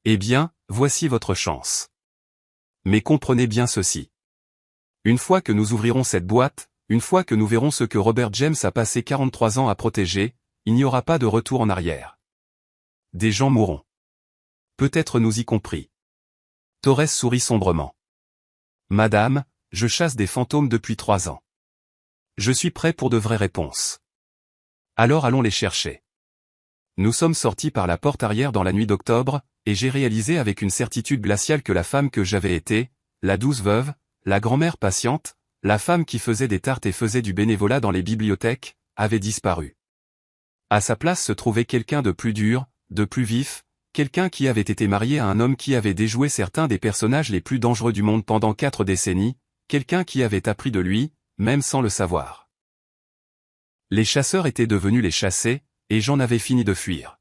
Eh bien, voici votre chance. Mais comprenez bien ceci. Une fois que nous ouvrirons cette boîte, une fois que nous verrons ce que Robert James a passé 43 ans à protéger, il n'y aura pas de retour en arrière. Des gens mourront. Peut-être nous y compris. Torres sourit sombrement. Madame, je chasse des fantômes depuis 3 ans. Je suis prêt pour de vraies réponses. Alors allons les chercher. Nous sommes sortis par la porte arrière dans la nuit d'octobre, et j'ai réalisé avec une certitude glaciale que la femme que j'avais été, la douce veuve, la grand-mère patiente, la femme qui faisait des tartes et faisait du bénévolat dans les bibliothèques, avait disparu. À sa place se trouvait quelqu'un de plus dur, de plus vif, quelqu'un qui avait été marié à un homme qui avait déjoué certains des personnages les plus dangereux du monde pendant 4 décennies, quelqu'un qui avait appris de lui, même sans le savoir. Les chasseurs étaient devenus les chassés, et j'en avais fini de fuir.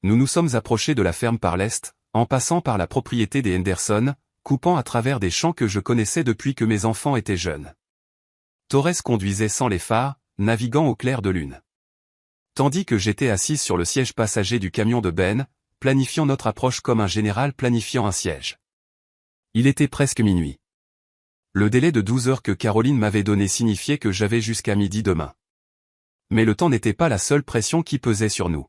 Nous nous sommes approchés de la ferme par l'est, en passant par la propriété des Henderson, coupant à travers des champs que je connaissais depuis que mes enfants étaient jeunes. Torres conduisait sans les phares, naviguant au clair de lune. Tandis que j'étais assise sur le siège passager du camion de Ben, planifiant notre approche comme un général planifiant un siège. Il était presque minuit. Le délai de 12 heures que Caroline m'avait donné signifiait que j'avais jusqu'à midi demain. Mais le temps n'était pas la seule pression qui pesait sur nous.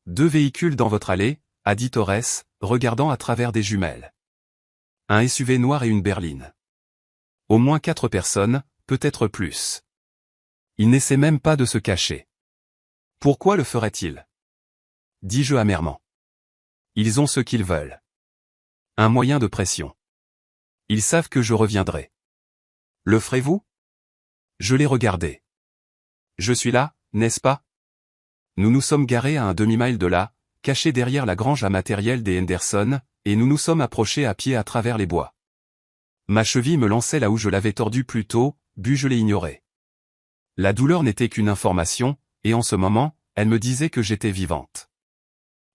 Deux véhicules dans votre allée, a dit Torres, regardant à travers des jumelles. Un SUV noir et une berline. Au moins 4 personnes, peut-être plus. Il n'essaie même pas de se cacher. Pourquoi le ferait-il? Dis-je amèrement. Ils ont ce qu'ils veulent. Un moyen de pression. Ils savent que je reviendrai. Le ferez-vous? Je l'ai regardé. Je suis là, n'est-ce pas? Nous nous sommes garés à un demi-mile de là, cachés derrière la grange à matériel des Henderson, et nous nous sommes approchés à pied à travers les bois. Ma cheville me lançait là où je l'avais tordue plus tôt, je l'ai ignoré. La douleur n'était qu'une information, et en ce moment, elle me disait que j'étais vivante.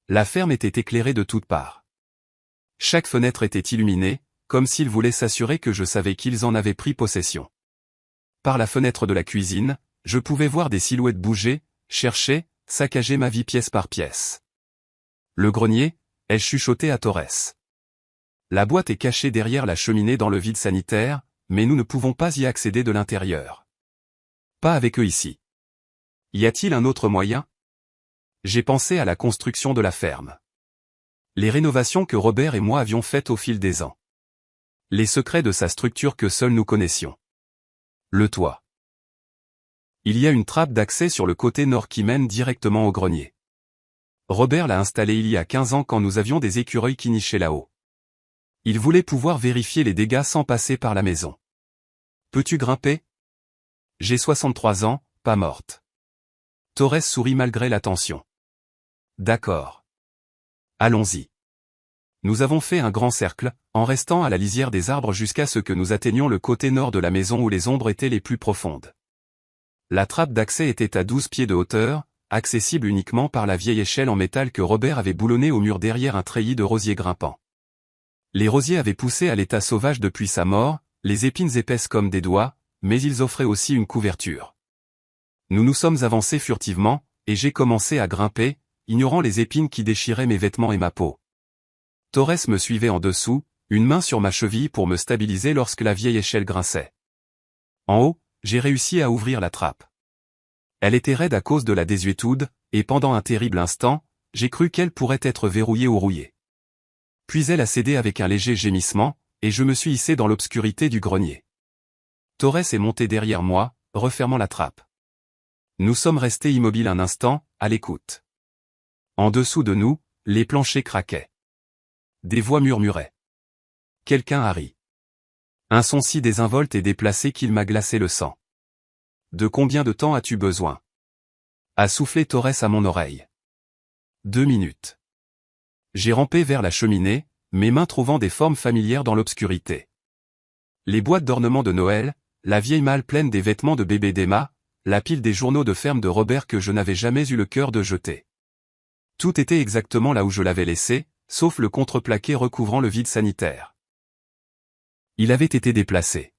La ferme était éclairée de toutes parts. Chaque fenêtre était illuminée, comme s'ils voulaient s'assurer que je savais qu'ils en avaient pris possession. Par la fenêtre de la cuisine, je pouvais voir des silhouettes bouger, chercher, saccager ma vie pièce par pièce. Le grenier, elle chuchotait à Torres. La boîte est cachée derrière la cheminée dans le vide sanitaire, mais nous ne pouvons pas y accéder de l'intérieur. Pas avec eux ici. Y a-t-il un autre moyen? J'ai pensé à la construction de la ferme. Les rénovations que Robert et moi avions faites au fil des ans. Les secrets de sa structure que seuls nous connaissions. Le toit. Il y a une trappe d'accès sur le côté nord qui mène directement au grenier. Robert l'a installée il y a 15 ans quand nous avions des écureuils qui nichaient là-haut. Il voulait pouvoir vérifier les dégâts sans passer par la maison. Peux-tu grimper? J'ai 63 ans, pas morte. Torres sourit malgré la tension. D'accord. Allons-y. Nous avons fait un grand cercle, en restant à la lisière des arbres jusqu'à ce que nous atteignions le côté nord de la maison où les ombres étaient les plus profondes. La trappe d'accès était à 12 pieds de hauteur, accessible uniquement par la vieille échelle en métal que Robert avait boulonnée au mur derrière un treillis de rosiers grimpants. Les rosiers avaient poussé à l'état sauvage depuis sa mort, les épines épaisses comme des doigts, mais ils offraient aussi une couverture. Nous nous sommes avancés furtivement, et j'ai commencé à grimper, ignorant les épines qui déchiraient mes vêtements et ma peau. Torres me suivait en dessous, une main sur ma cheville pour me stabiliser lorsque la vieille échelle grinçait. En haut, j'ai réussi à ouvrir la trappe. Elle était raide à cause de la désuétude, et pendant un terrible instant, j'ai cru qu'elle pourrait être verrouillée ou rouillée. Puis elle a cédé avec un léger gémissement, et je me suis hissé dans l'obscurité du grenier. Torres est monté derrière moi, refermant la trappe. Nous sommes restés immobiles un instant, à l'écoute. En dessous de nous, les planchers craquaient. Des voix murmuraient. Quelqu'un a ri. Un son si désinvolte et déplacé qu'il m'a glacé le sang. De combien de temps as-tu besoin? A soufflé Torres à mon oreille. 2 minutes. J'ai rampé vers la cheminée, mes mains trouvant des formes familières dans l'obscurité. Les boîtes d'ornements de Noël, la vieille malle pleine des vêtements de bébé d'Emma, la pile des journaux de ferme de Robert que je n'avais jamais eu le cœur de jeter. Tout était exactement là où je l'avais laissé, sauf le contreplaqué recouvrant le vide sanitaire. Il avait été déplacé.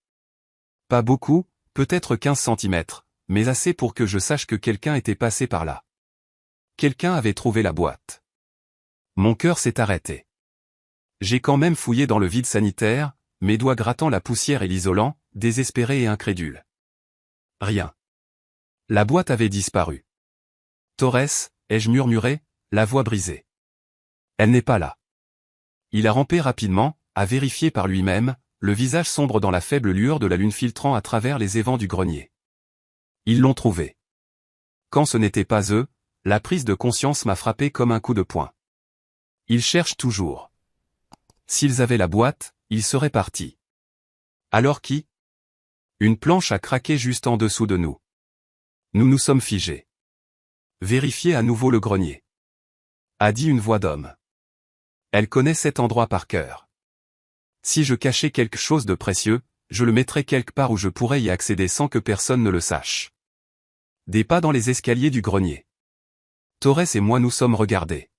Pas beaucoup, peut-être 15 centimètres, mais assez pour que je sache que quelqu'un était passé par là. Quelqu'un avait trouvé la boîte. Mon cœur s'est arrêté. J'ai quand même fouillé dans le vide sanitaire, mes doigts grattant la poussière et l'isolant, désespéré et incrédule. Rien. La boîte avait disparu. Torres, ai-je murmuré, la voix brisée. Elle n'est pas là. Il a rampé rapidement, a vérifié par lui-même, le visage sombre dans la faible lueur de la lune filtrant à travers les évents du grenier. Ils l'ont trouvé. Quand ce n'était pas eux, la prise de conscience m'a frappé comme un coup de poing. Ils cherchent toujours. S'ils avaient la boîte, ils seraient partis. Alors qui? Une planche a craqué juste en dessous de nous. Nous nous sommes figés. Vérifiez à nouveau le grenier. A dit une voix d'homme. Elle connaît cet endroit par cœur. Si je cachais quelque chose de précieux, je le mettrais quelque part où je pourrais y accéder sans que personne ne le sache. Des pas dans les escaliers du grenier. Torres et moi nous sommes regardés.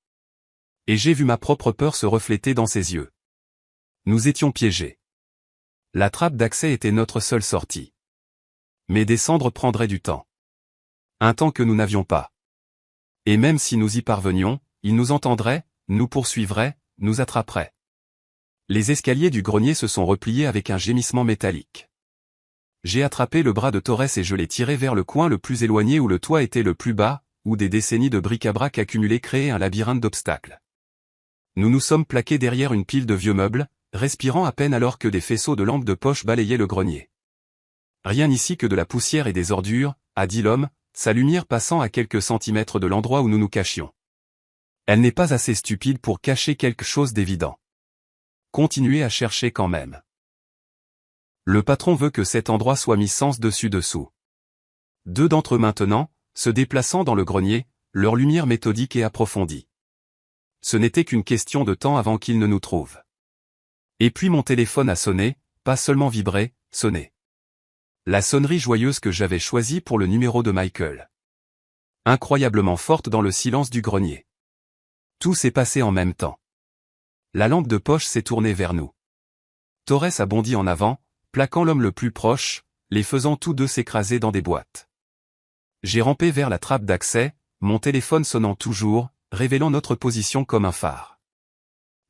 Et j'ai vu ma propre peur se refléter dans ses yeux. Nous étions piégés. La trappe d'accès était notre seule sortie. Mais descendre prendrait du temps. Un temps que nous n'avions pas. Et même si nous y parvenions, ils nous entendraient, nous poursuivraient, nous attraperaient. Les escaliers du grenier se sont repliés avec un gémissement métallique. J'ai attrapé le bras de Torres et je l'ai tiré vers le coin le plus éloigné où le toit était le plus bas, où des décennies de bric-à-brac accumulés créaient un labyrinthe d'obstacles. Nous nous sommes plaqués derrière une pile de vieux meubles, respirant à peine alors que des faisceaux de lampes de poche balayaient le grenier. Rien ici que de la poussière et des ordures, a dit l'homme, sa lumière passant à quelques centimètres de l'endroit où nous nous cachions. Elle n'est pas assez stupide pour cacher quelque chose d'évident. Continuez à chercher quand même. Le patron veut que cet endroit soit mis sens dessus-dessous. Deux d'entre eux maintenant, se déplaçant dans le grenier, leur lumière méthodique et approfondie. Ce n'était qu'une question de temps avant qu'ils ne nous trouvent. Et puis mon téléphone a sonné, pas seulement vibré, sonné. La sonnerie joyeuse que j'avais choisie pour le numéro de Michael. Incroyablement forte dans le silence du grenier. Tout s'est passé en même temps. La lampe de poche s'est tournée vers nous. Torres a bondi en avant, plaquant l'homme le plus proche, les faisant tous deux s'écraser dans des boîtes. J'ai rampé vers la trappe d'accès, mon téléphone sonnant toujours, révélant notre position comme un phare.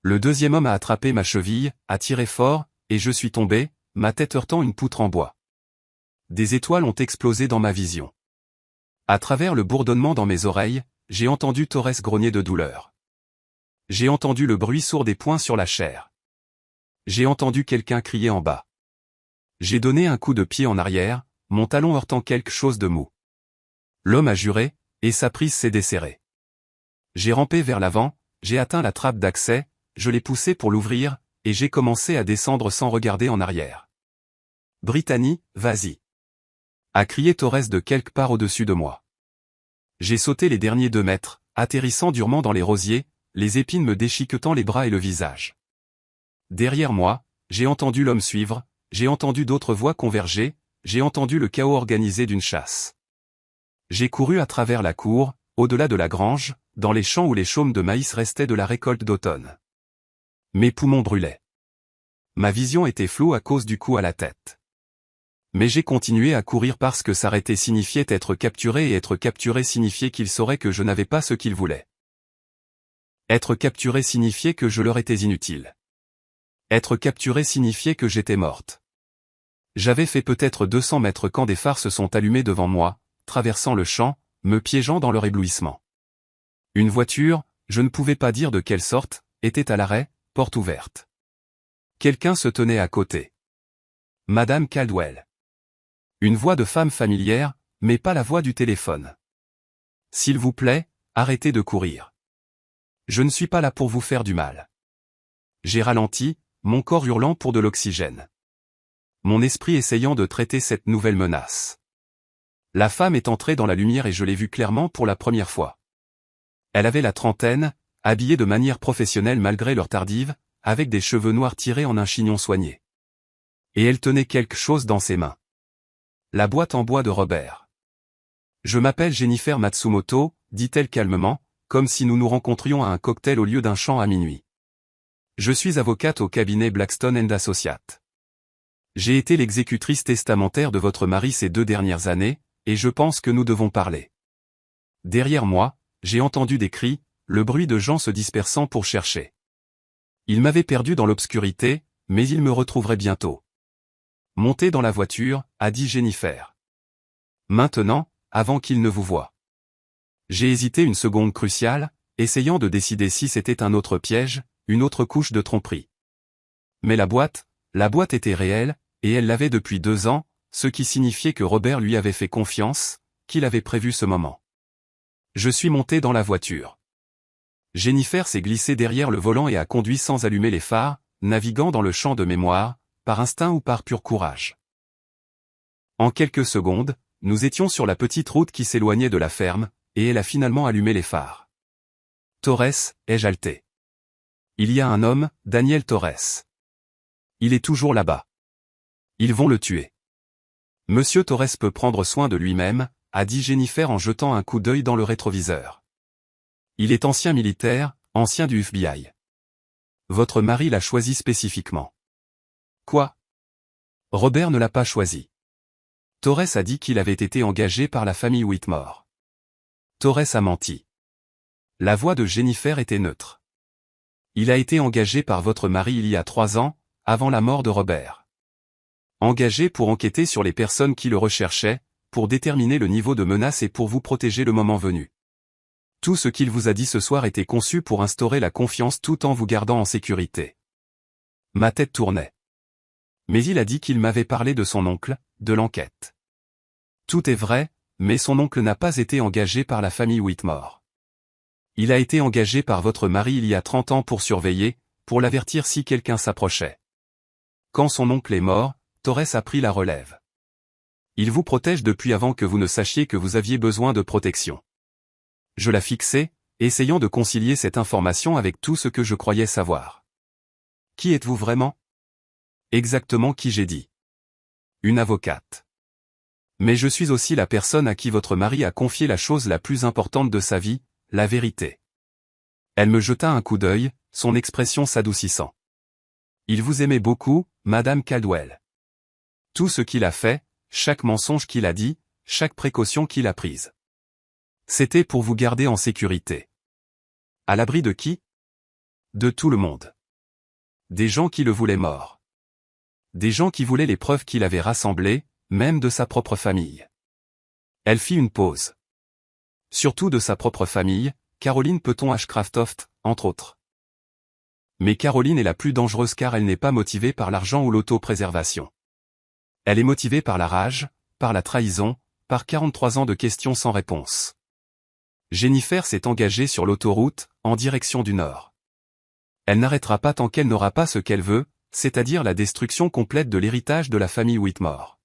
Le deuxième homme a attrapé ma cheville, a tiré fort, et je suis tombé, ma tête heurtant une poutre en bois. Des étoiles ont explosé dans ma vision. À travers le bourdonnement dans mes oreilles, j'ai entendu Torres grogner de douleur. J'ai entendu le bruit sourd des poings sur la chair. J'ai entendu quelqu'un crier en bas. J'ai donné un coup de pied en arrière, mon talon heurtant quelque chose de mou. L'homme a juré, et sa prise s'est desserrée. J'ai rampé vers l'avant, j'ai atteint la trappe d'accès, je l'ai poussée pour l'ouvrir, et j'ai commencé à descendre sans regarder en arrière. « Brittany, vas-y !» a crié Torres de quelque part au-dessus de moi. J'ai sauté les derniers 2 mètres, atterrissant durement dans les rosiers, les épines me déchiquetant les bras et le visage. Derrière moi, j'ai entendu l'homme suivre, j'ai entendu d'autres voix converger, j'ai entendu le chaos organisé d'une chasse. J'ai couru à travers la cour, au-delà de la grange, dans les champs où les chaumes de maïs restaient de la récolte d'automne. Mes poumons brûlaient. Ma vision était floue à cause du coup à la tête. Mais j'ai continué à courir parce que s'arrêter signifiait être capturé et être capturé signifiait qu'ils sauraient que je n'avais pas ce qu'ils voulaient. Être capturé signifiait que je leur étais inutile. Être capturé signifiait que j'étais morte. J'avais fait peut-être 200 mètres quand des phares se sont allumés devant moi, traversant le champ, me piégeant dans leur éblouissement. Une voiture, je ne pouvais pas dire de quelle sorte, était à l'arrêt, porte ouverte. Quelqu'un se tenait à côté. Madame Caldwell. Une voix de femme familière, mais pas la voix du téléphone. S'il vous plaît, arrêtez de courir. Je ne suis pas là pour vous faire du mal. J'ai ralenti, mon corps hurlant pour de l'oxygène. Mon esprit essayant de traiter cette nouvelle menace. La femme est entrée dans la lumière et je l'ai vue clairement pour la première fois. Elle avait la trentaine, habillée de manière professionnelle malgré l'heure tardive, avec des cheveux noirs tirés en un chignon soigné. Et elle tenait quelque chose dans ses mains. La boîte en bois de Robert. Je m'appelle Jennifer Matsumoto, dit-elle calmement, comme si nous nous rencontrions à un cocktail au lieu d'un chant à minuit. Je suis avocate au cabinet Blackstone & Associates. J'ai été l'exécutrice testamentaire de votre mari ces 2 dernières années, et je pense que nous devons parler. Derrière moi, j'ai entendu des cris, le bruit de gens se dispersant pour chercher. Il m'avait perdu dans l'obscurité, mais il me retrouverait bientôt. Montez dans la voiture, a dit Jennifer. Maintenant, avant qu'il ne vous voie. J'ai hésité une seconde cruciale, essayant de décider si c'était un autre piège, une autre couche de tromperie. Mais la boîte était réelle, et elle l'avait depuis 2 ans, ce qui signifiait que Robert lui avait fait confiance, qu'il avait prévu ce moment. Je suis monté dans la voiture. Jennifer s'est glissée derrière le volant et a conduit sans allumer les phares, naviguant dans le champ de mémoire, par instinct ou par pur courage. En quelques secondes, nous étions sur la petite route qui s'éloignait de la ferme, et elle a finalement allumé les phares. Torres, ai-je haleté. Il y a un homme, Daniel Torres. Il est toujours là-bas. Ils vont le tuer. Monsieur Torres peut prendre soin de lui-même, a dit Jennifer en jetant un coup d'œil dans le rétroviseur. Il est ancien militaire, ancien du FBI. Votre mari l'a choisi spécifiquement. Quoi? Robert ne l'a pas choisi. Torres a dit qu'il avait été engagé par la famille Whitmore. Torres a menti. La voix de Jennifer était neutre. Il a été engagé par votre mari il y a 3 ans, avant la mort de Robert. Engagé pour enquêter sur les personnes qui le recherchaient, pour déterminer le niveau de menace et pour vous protéger le moment venu. Tout ce qu'il vous a dit ce soir était conçu pour instaurer la confiance tout en vous gardant en sécurité. Ma tête tournait. Mais il a dit qu'il m'avait parlé de son oncle, de l'enquête. Tout est vrai, mais son oncle n'a pas été engagé par la famille Whitmore. Il a été engagé par votre mari il y a 30 ans pour surveiller, pour l'avertir si quelqu'un s'approchait. Quand son oncle est mort, Torres a pris la relève. Il vous protège depuis avant que vous ne sachiez que vous aviez besoin de protection. Je la fixais, essayant de concilier cette information avec tout ce que je croyais savoir. Qui êtes-vous vraiment? Exactement qui j'ai dit. Une avocate. Mais je suis aussi la personne à qui votre mari a confié la chose la plus importante de sa vie, la vérité. Elle me jeta un coup d'œil, son expression s'adoucissant. Il vous aimait beaucoup, Madame Caldwell. Tout ce qu'il a fait, chaque mensonge qu'il a dit, chaque précaution qu'il a prise. C'était pour vous garder en sécurité. À l'abri de qui? De tout le monde. Des gens qui le voulaient mort. Des gens qui voulaient les preuves qu'il avait rassemblées, même de sa propre famille. Elle fit une pause. Surtout de sa propre famille, Caroline Peton Ashcraftoft, entre autres. Mais Caroline est la plus dangereuse car elle n'est pas motivée par l'argent ou l'autopréservation. Elle est motivée par la rage, par la trahison, par 43 ans de questions sans réponse. Jennifer s'est engagée sur l'autoroute, en direction du nord. Elle n'arrêtera pas tant qu'elle n'aura pas ce qu'elle veut, c'est-à-dire la destruction complète de l'héritage de la famille Whitmore.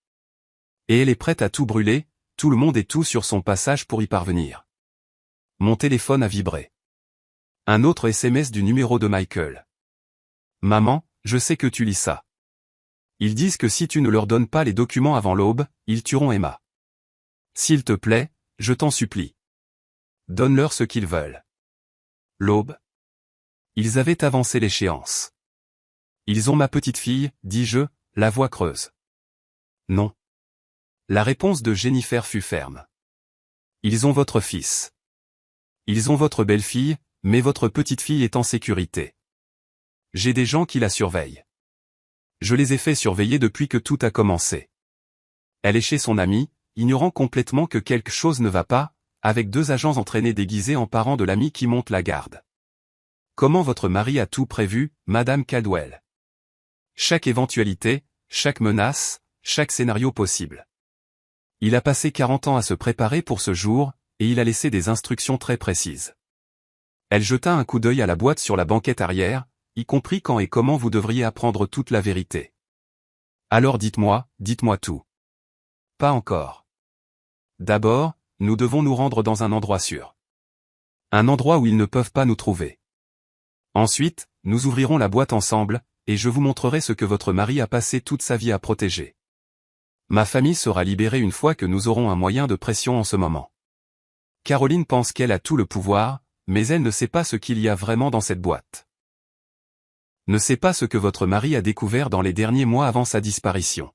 Et elle est prête à tout brûler, tout le monde et tout sur son passage pour y parvenir. Mon téléphone a vibré. Un autre SMS du numéro de Michael. Maman, je sais que tu lis ça. Ils disent que si tu ne leur donnes pas les documents avant l'aube, ils tueront Emma. S'il te plaît, je t'en supplie. Donne-leur ce qu'ils veulent. L'aube. Ils avaient avancé l'échéance. Ils ont ma petite fille, dis-je, la voix creuse. Non. La réponse de Jennifer fut ferme. Ils ont votre fils. Ils ont votre belle-fille, mais votre petite fille est en sécurité. J'ai des gens qui la surveillent. Je les ai fait surveiller depuis que tout a commencé. Elle est chez son amie, ignorant complètement que quelque chose ne va pas, avec 2 agents entraînés déguisés en parents de l'ami qui montent la garde. Comment votre mari a tout prévu, Madame Caldwell? Chaque éventualité, chaque menace, chaque scénario possible. Il a passé 40 ans à se préparer pour ce jour, et il a laissé des instructions très précises. Elle jeta un coup d'œil à la boîte sur la banquette arrière, y compris quand et comment vous devriez apprendre toute la vérité. Alors dites-moi tout. Pas encore. D'abord, nous devons nous rendre dans un endroit sûr. Un endroit où ils ne peuvent pas nous trouver. Ensuite, nous ouvrirons la boîte ensemble, et je vous montrerai ce que votre mari a passé toute sa vie à protéger. Ma famille sera libérée une fois que nous aurons un moyen de pression en ce moment. Caroline pense qu'elle a tout le pouvoir, mais elle ne sait pas ce qu'il y a vraiment dans cette boîte. Ne sait pas ce que votre mari a découvert dans les derniers mois avant sa disparition.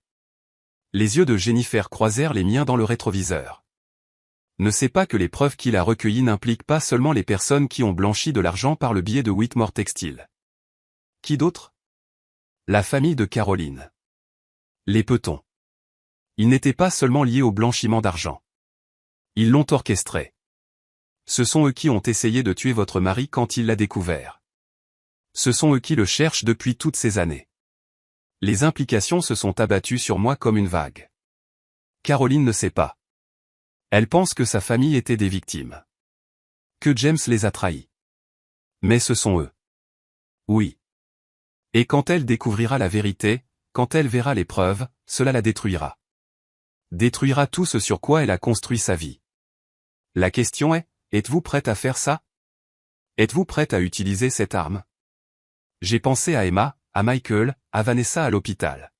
Les yeux de Jennifer croisèrent les miens dans le rétroviseur. Ne sait pas que les preuves qu'il a recueillies n'impliquent pas seulement les personnes qui ont blanchi de l'argent par le biais de Whitmore Textile. Qui d'autre? La famille de Caroline. Les Peton. Ils n'étaient pas seulement liés au blanchiment d'argent. Ils l'ont orchestré. Ce sont eux qui ont essayé de tuer votre mari quand il l'a découvert. Ce sont eux qui le cherchent depuis toutes ces années. Les implications se sont abattues sur moi comme une vague. Caroline ne sait pas. Elle pense que sa famille était des victimes. Que James les a trahis. Mais ce sont eux. Oui. Et quand elle découvrira la vérité, quand elle verra les preuves, cela la détruira. Détruira tout ce sur quoi elle a construit sa vie. La question est, êtes-vous prête à faire ça? Êtes-vous prête à utiliser cette arme? J'ai pensé à Emma, à Michael, à Vanessa à l'hôpital.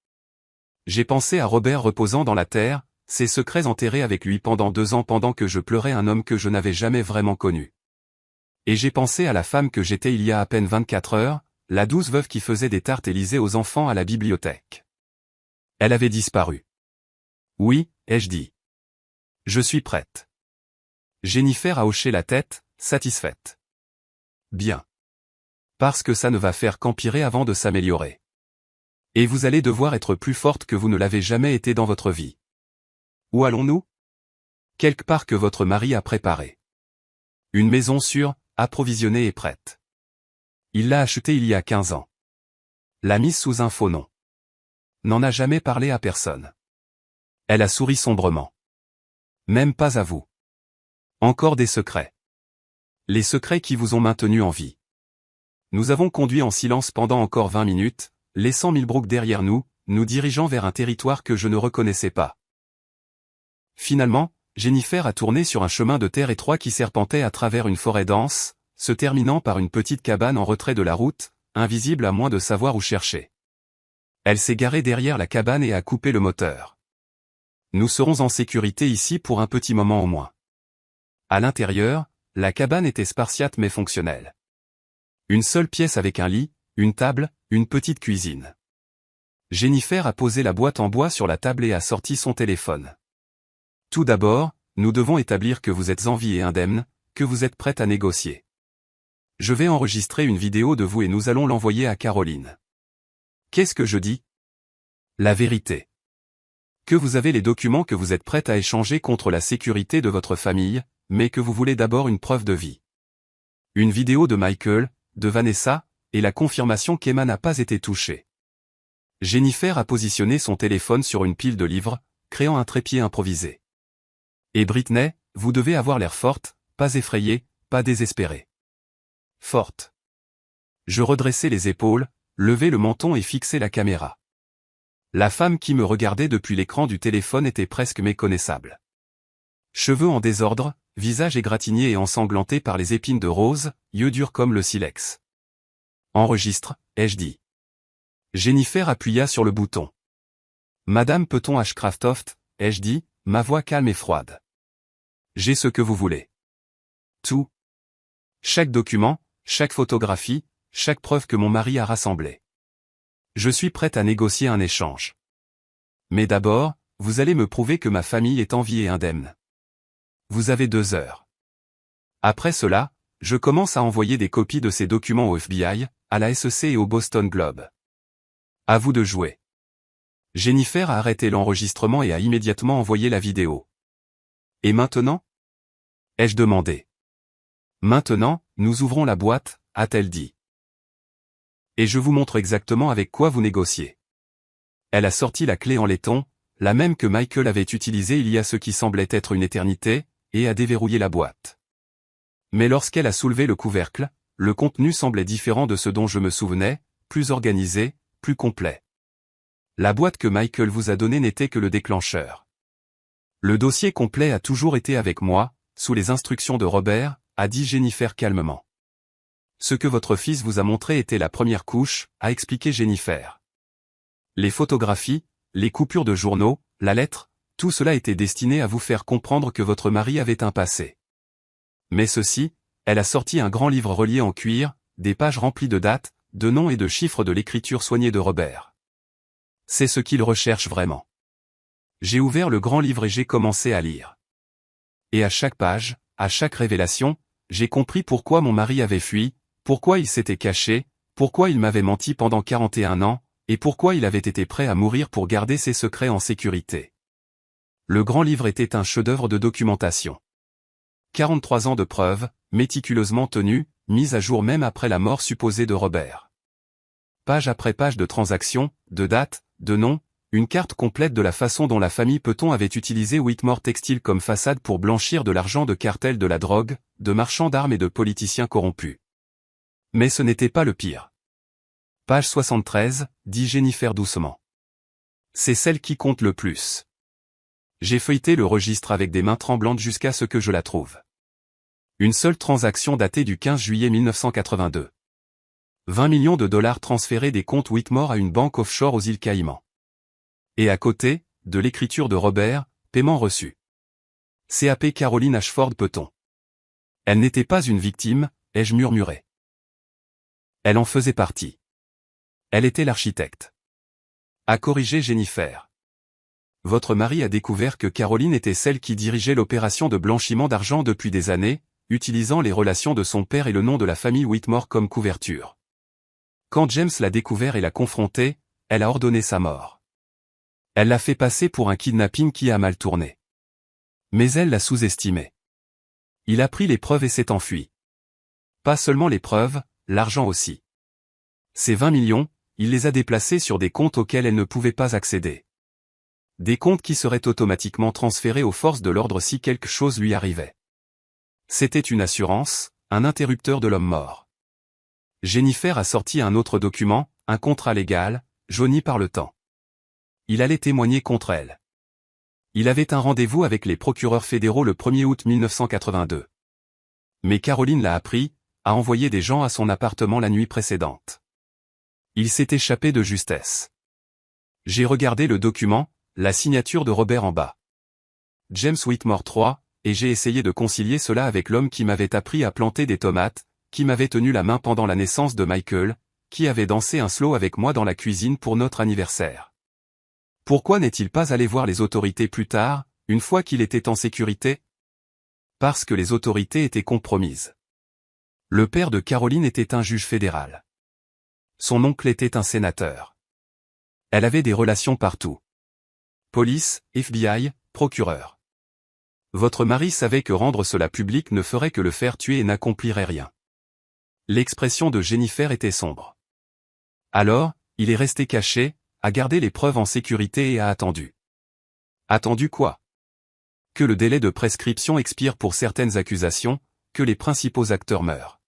J'ai pensé à Robert reposant dans la terre, ses secrets enterrés avec lui pendant 2 ans pendant que je pleurais un homme que je n'avais jamais vraiment connu. Et j'ai pensé à la femme que j'étais il y a à peine 24 heures, la douce veuve qui faisait des tartes Élysée aux enfants à la bibliothèque. Elle avait disparu. Oui, ai-je dit. Je suis prête. Jennifer a hoché la tête, satisfaite. Bien. Parce que ça ne va faire qu'empirer avant de s'améliorer. Et vous allez devoir être plus forte que vous ne l'avez jamais été dans votre vie. Où allons-nous? Quelque part que votre mari a préparé. Une maison sûre, approvisionnée et prête. Il l'a achetée il y a 15 ans. L'a mise sous un faux nom. N'en a jamais parlé à personne. Elle a souri sombrement. Même pas à vous. Encore des secrets. Les secrets qui vous ont maintenu en vie. Nous avons conduit en silence pendant encore 20 minutes, laissant Millbrook derrière nous, nous dirigeant vers un territoire que je ne reconnaissais pas. Finalement, Jennifer a tourné sur un chemin de terre étroit qui serpentait à travers une forêt dense, se terminant par une petite cabane en retrait de la route, invisible à moins de savoir où chercher. Elle s'est garée derrière la cabane et a coupé le moteur. Nous serons en sécurité ici pour un petit moment au moins. À l'intérieur, la cabane était spartiate mais fonctionnelle. Une seule pièce avec un lit, une table, une petite cuisine. Jennifer a posé la boîte en bois sur la table et a sorti son téléphone. Tout d'abord, nous devons établir que vous êtes en vie et indemne, que vous êtes prête à négocier. Je vais enregistrer une vidéo de vous et nous allons l'envoyer à Caroline. Qu'est-ce que je dis? La vérité. Que vous avez les documents que vous êtes prête à échanger contre la sécurité de votre famille, mais que vous voulez d'abord une preuve de vie. Une vidéo de Michael, de Vanessa, et la confirmation qu'Emma n'a pas été touchée. Jennifer a positionné son téléphone sur une pile de livres, créant un trépied improvisé. Et Britney, vous devez avoir l'air forte, pas effrayée, pas désespérée. Forte. Je redressai les épaules, levai le menton et fixai la caméra. La femme qui me regardait depuis l'écran du téléphone était presque méconnaissable. Cheveux en désordre, visage égratigné et ensanglanté par les épines de rose, yeux durs comme le silex. Enregistre, ai-je dit. Jennifer appuya sur le bouton. Madame peut-on Ashcraftoft, ai-je dit, ma voix calme et froide. J'ai ce que vous voulez. Tout. Chaque document, chaque photographie, chaque preuve que mon mari a rassemblée. Je suis prête à négocier un échange. Mais d'abord, vous allez me prouver que ma famille est en vie et indemne. Vous avez 2 heures. Après cela, je commence à envoyer des copies de ces documents au FBI, à la SEC et au Boston Globe. À vous de jouer. Jennifer a arrêté l'enregistrement et a immédiatement envoyé la vidéo. Et maintenant? Ai-je demandé. Maintenant, nous ouvrons la boîte, a-t-elle dit. Et je vous montre exactement avec quoi vous négociez. Elle a sorti la clé en laiton, la même que Michael avait utilisée il y a ce qui semblait être une éternité, et a déverrouillé la boîte. Mais lorsqu'elle a soulevé le couvercle, le contenu semblait différent de ce dont je me souvenais, plus organisé, plus complet. La boîte que Michael vous a donnée n'était que le déclencheur. Le dossier complet a toujours été avec moi, sous les instructions de Robert, a dit Jennifer calmement. Ce que votre fils vous a montré était la première couche, a expliqué Jennifer. Les photographies, les coupures de journaux, la lettre, tout cela était destiné à vous faire comprendre que votre mari avait un passé. Mais ceci, elle a sorti un grand livre relié en cuir, des pages remplies de dates, de noms et de chiffres de l'écriture soignée de Robert. C'est ce qu'il recherche vraiment. J'ai ouvert le grand livre et j'ai commencé à lire. Et à chaque page, à chaque révélation, j'ai compris pourquoi mon mari avait fui, pourquoi il s'était caché, pourquoi il m'avait menti pendant 41 ans, et pourquoi il avait été prêt à mourir pour garder ses secrets en sécurité. Le grand livre était un chef-d'œuvre de documentation. 43 ans de preuves, méticuleusement tenues, mises à jour même après la mort supposée de Robert. Page après page de transactions, de dates, de noms, une carte complète de la façon dont la famille Peton avait utilisé Whitmore Textile comme façade pour blanchir de l'argent de cartels de la drogue, de marchands d'armes et de politiciens corrompus. Mais ce n'était pas le pire. Page 73, dit Jennifer doucement. C'est celle qui compte le plus. J'ai feuilleté le registre avec des mains tremblantes jusqu'à ce que je la trouve. Une seule transaction datée du 15 juillet 1982. 20 millions de dollars transférés des comptes Whitmore à une banque offshore aux îles Caïmans. Et à côté, de l'écriture de Robert, paiement reçu. CAP Caroline Ashford Peton. Elle n'était pas une victime, ai-je murmuré. Elle en faisait partie. Elle était l'architecte. A corrigé Jennifer. Votre mari a découvert que Caroline était celle qui dirigeait l'opération de blanchiment d'argent depuis des années, utilisant les relations de son père et le nom de la famille Whitmore comme couverture. Quand James l'a découvert et l'a confronté, elle a ordonné sa mort. Elle l'a fait passer pour un kidnapping qui a mal tourné. Mais elle l'a sous-estimé. Il a pris les preuves et s'est enfui. Pas seulement les preuves, l'argent aussi. Ces 20 millions, il les a déplacés sur des comptes auxquels elle ne pouvait pas accéder. Des comptes qui seraient automatiquement transférés aux forces de l'ordre si quelque chose lui arrivait. C'était une assurance, un interrupteur de l'homme mort. Jennifer a sorti un autre document, un contrat légal, jauni par le temps. Il allait témoigner contre elle. Il avait un rendez-vous avec les procureurs fédéraux le 1er août 1982. Mais Caroline l'a appris, a envoyé des gens à son appartement la nuit précédente. Il s'est échappé de justesse. J'ai regardé le document, la signature de Robert en bas. James Whitmore III, et j'ai essayé de concilier cela avec l'homme qui m'avait appris à planter des tomates, qui m'avait tenu la main pendant la naissance de Michael, qui avait dansé un slow avec moi dans la cuisine pour notre anniversaire. Pourquoi n'est-il pas allé voir les autorités plus tard, une fois qu'il était en sécurité? Parce que les autorités étaient compromises. Le père de Caroline était un juge fédéral. Son oncle était un sénateur. Elle avait des relations partout. Police, FBI, procureur. Votre mari savait que rendre cela public ne ferait que le faire tuer et n'accomplirait rien. L'expression de Jennifer était sombre. Alors, il est resté caché, a gardé les preuves en sécurité et a attendu. Attendu quoi? Que le délai de prescription expire pour certaines accusations, que les principaux acteurs meurent.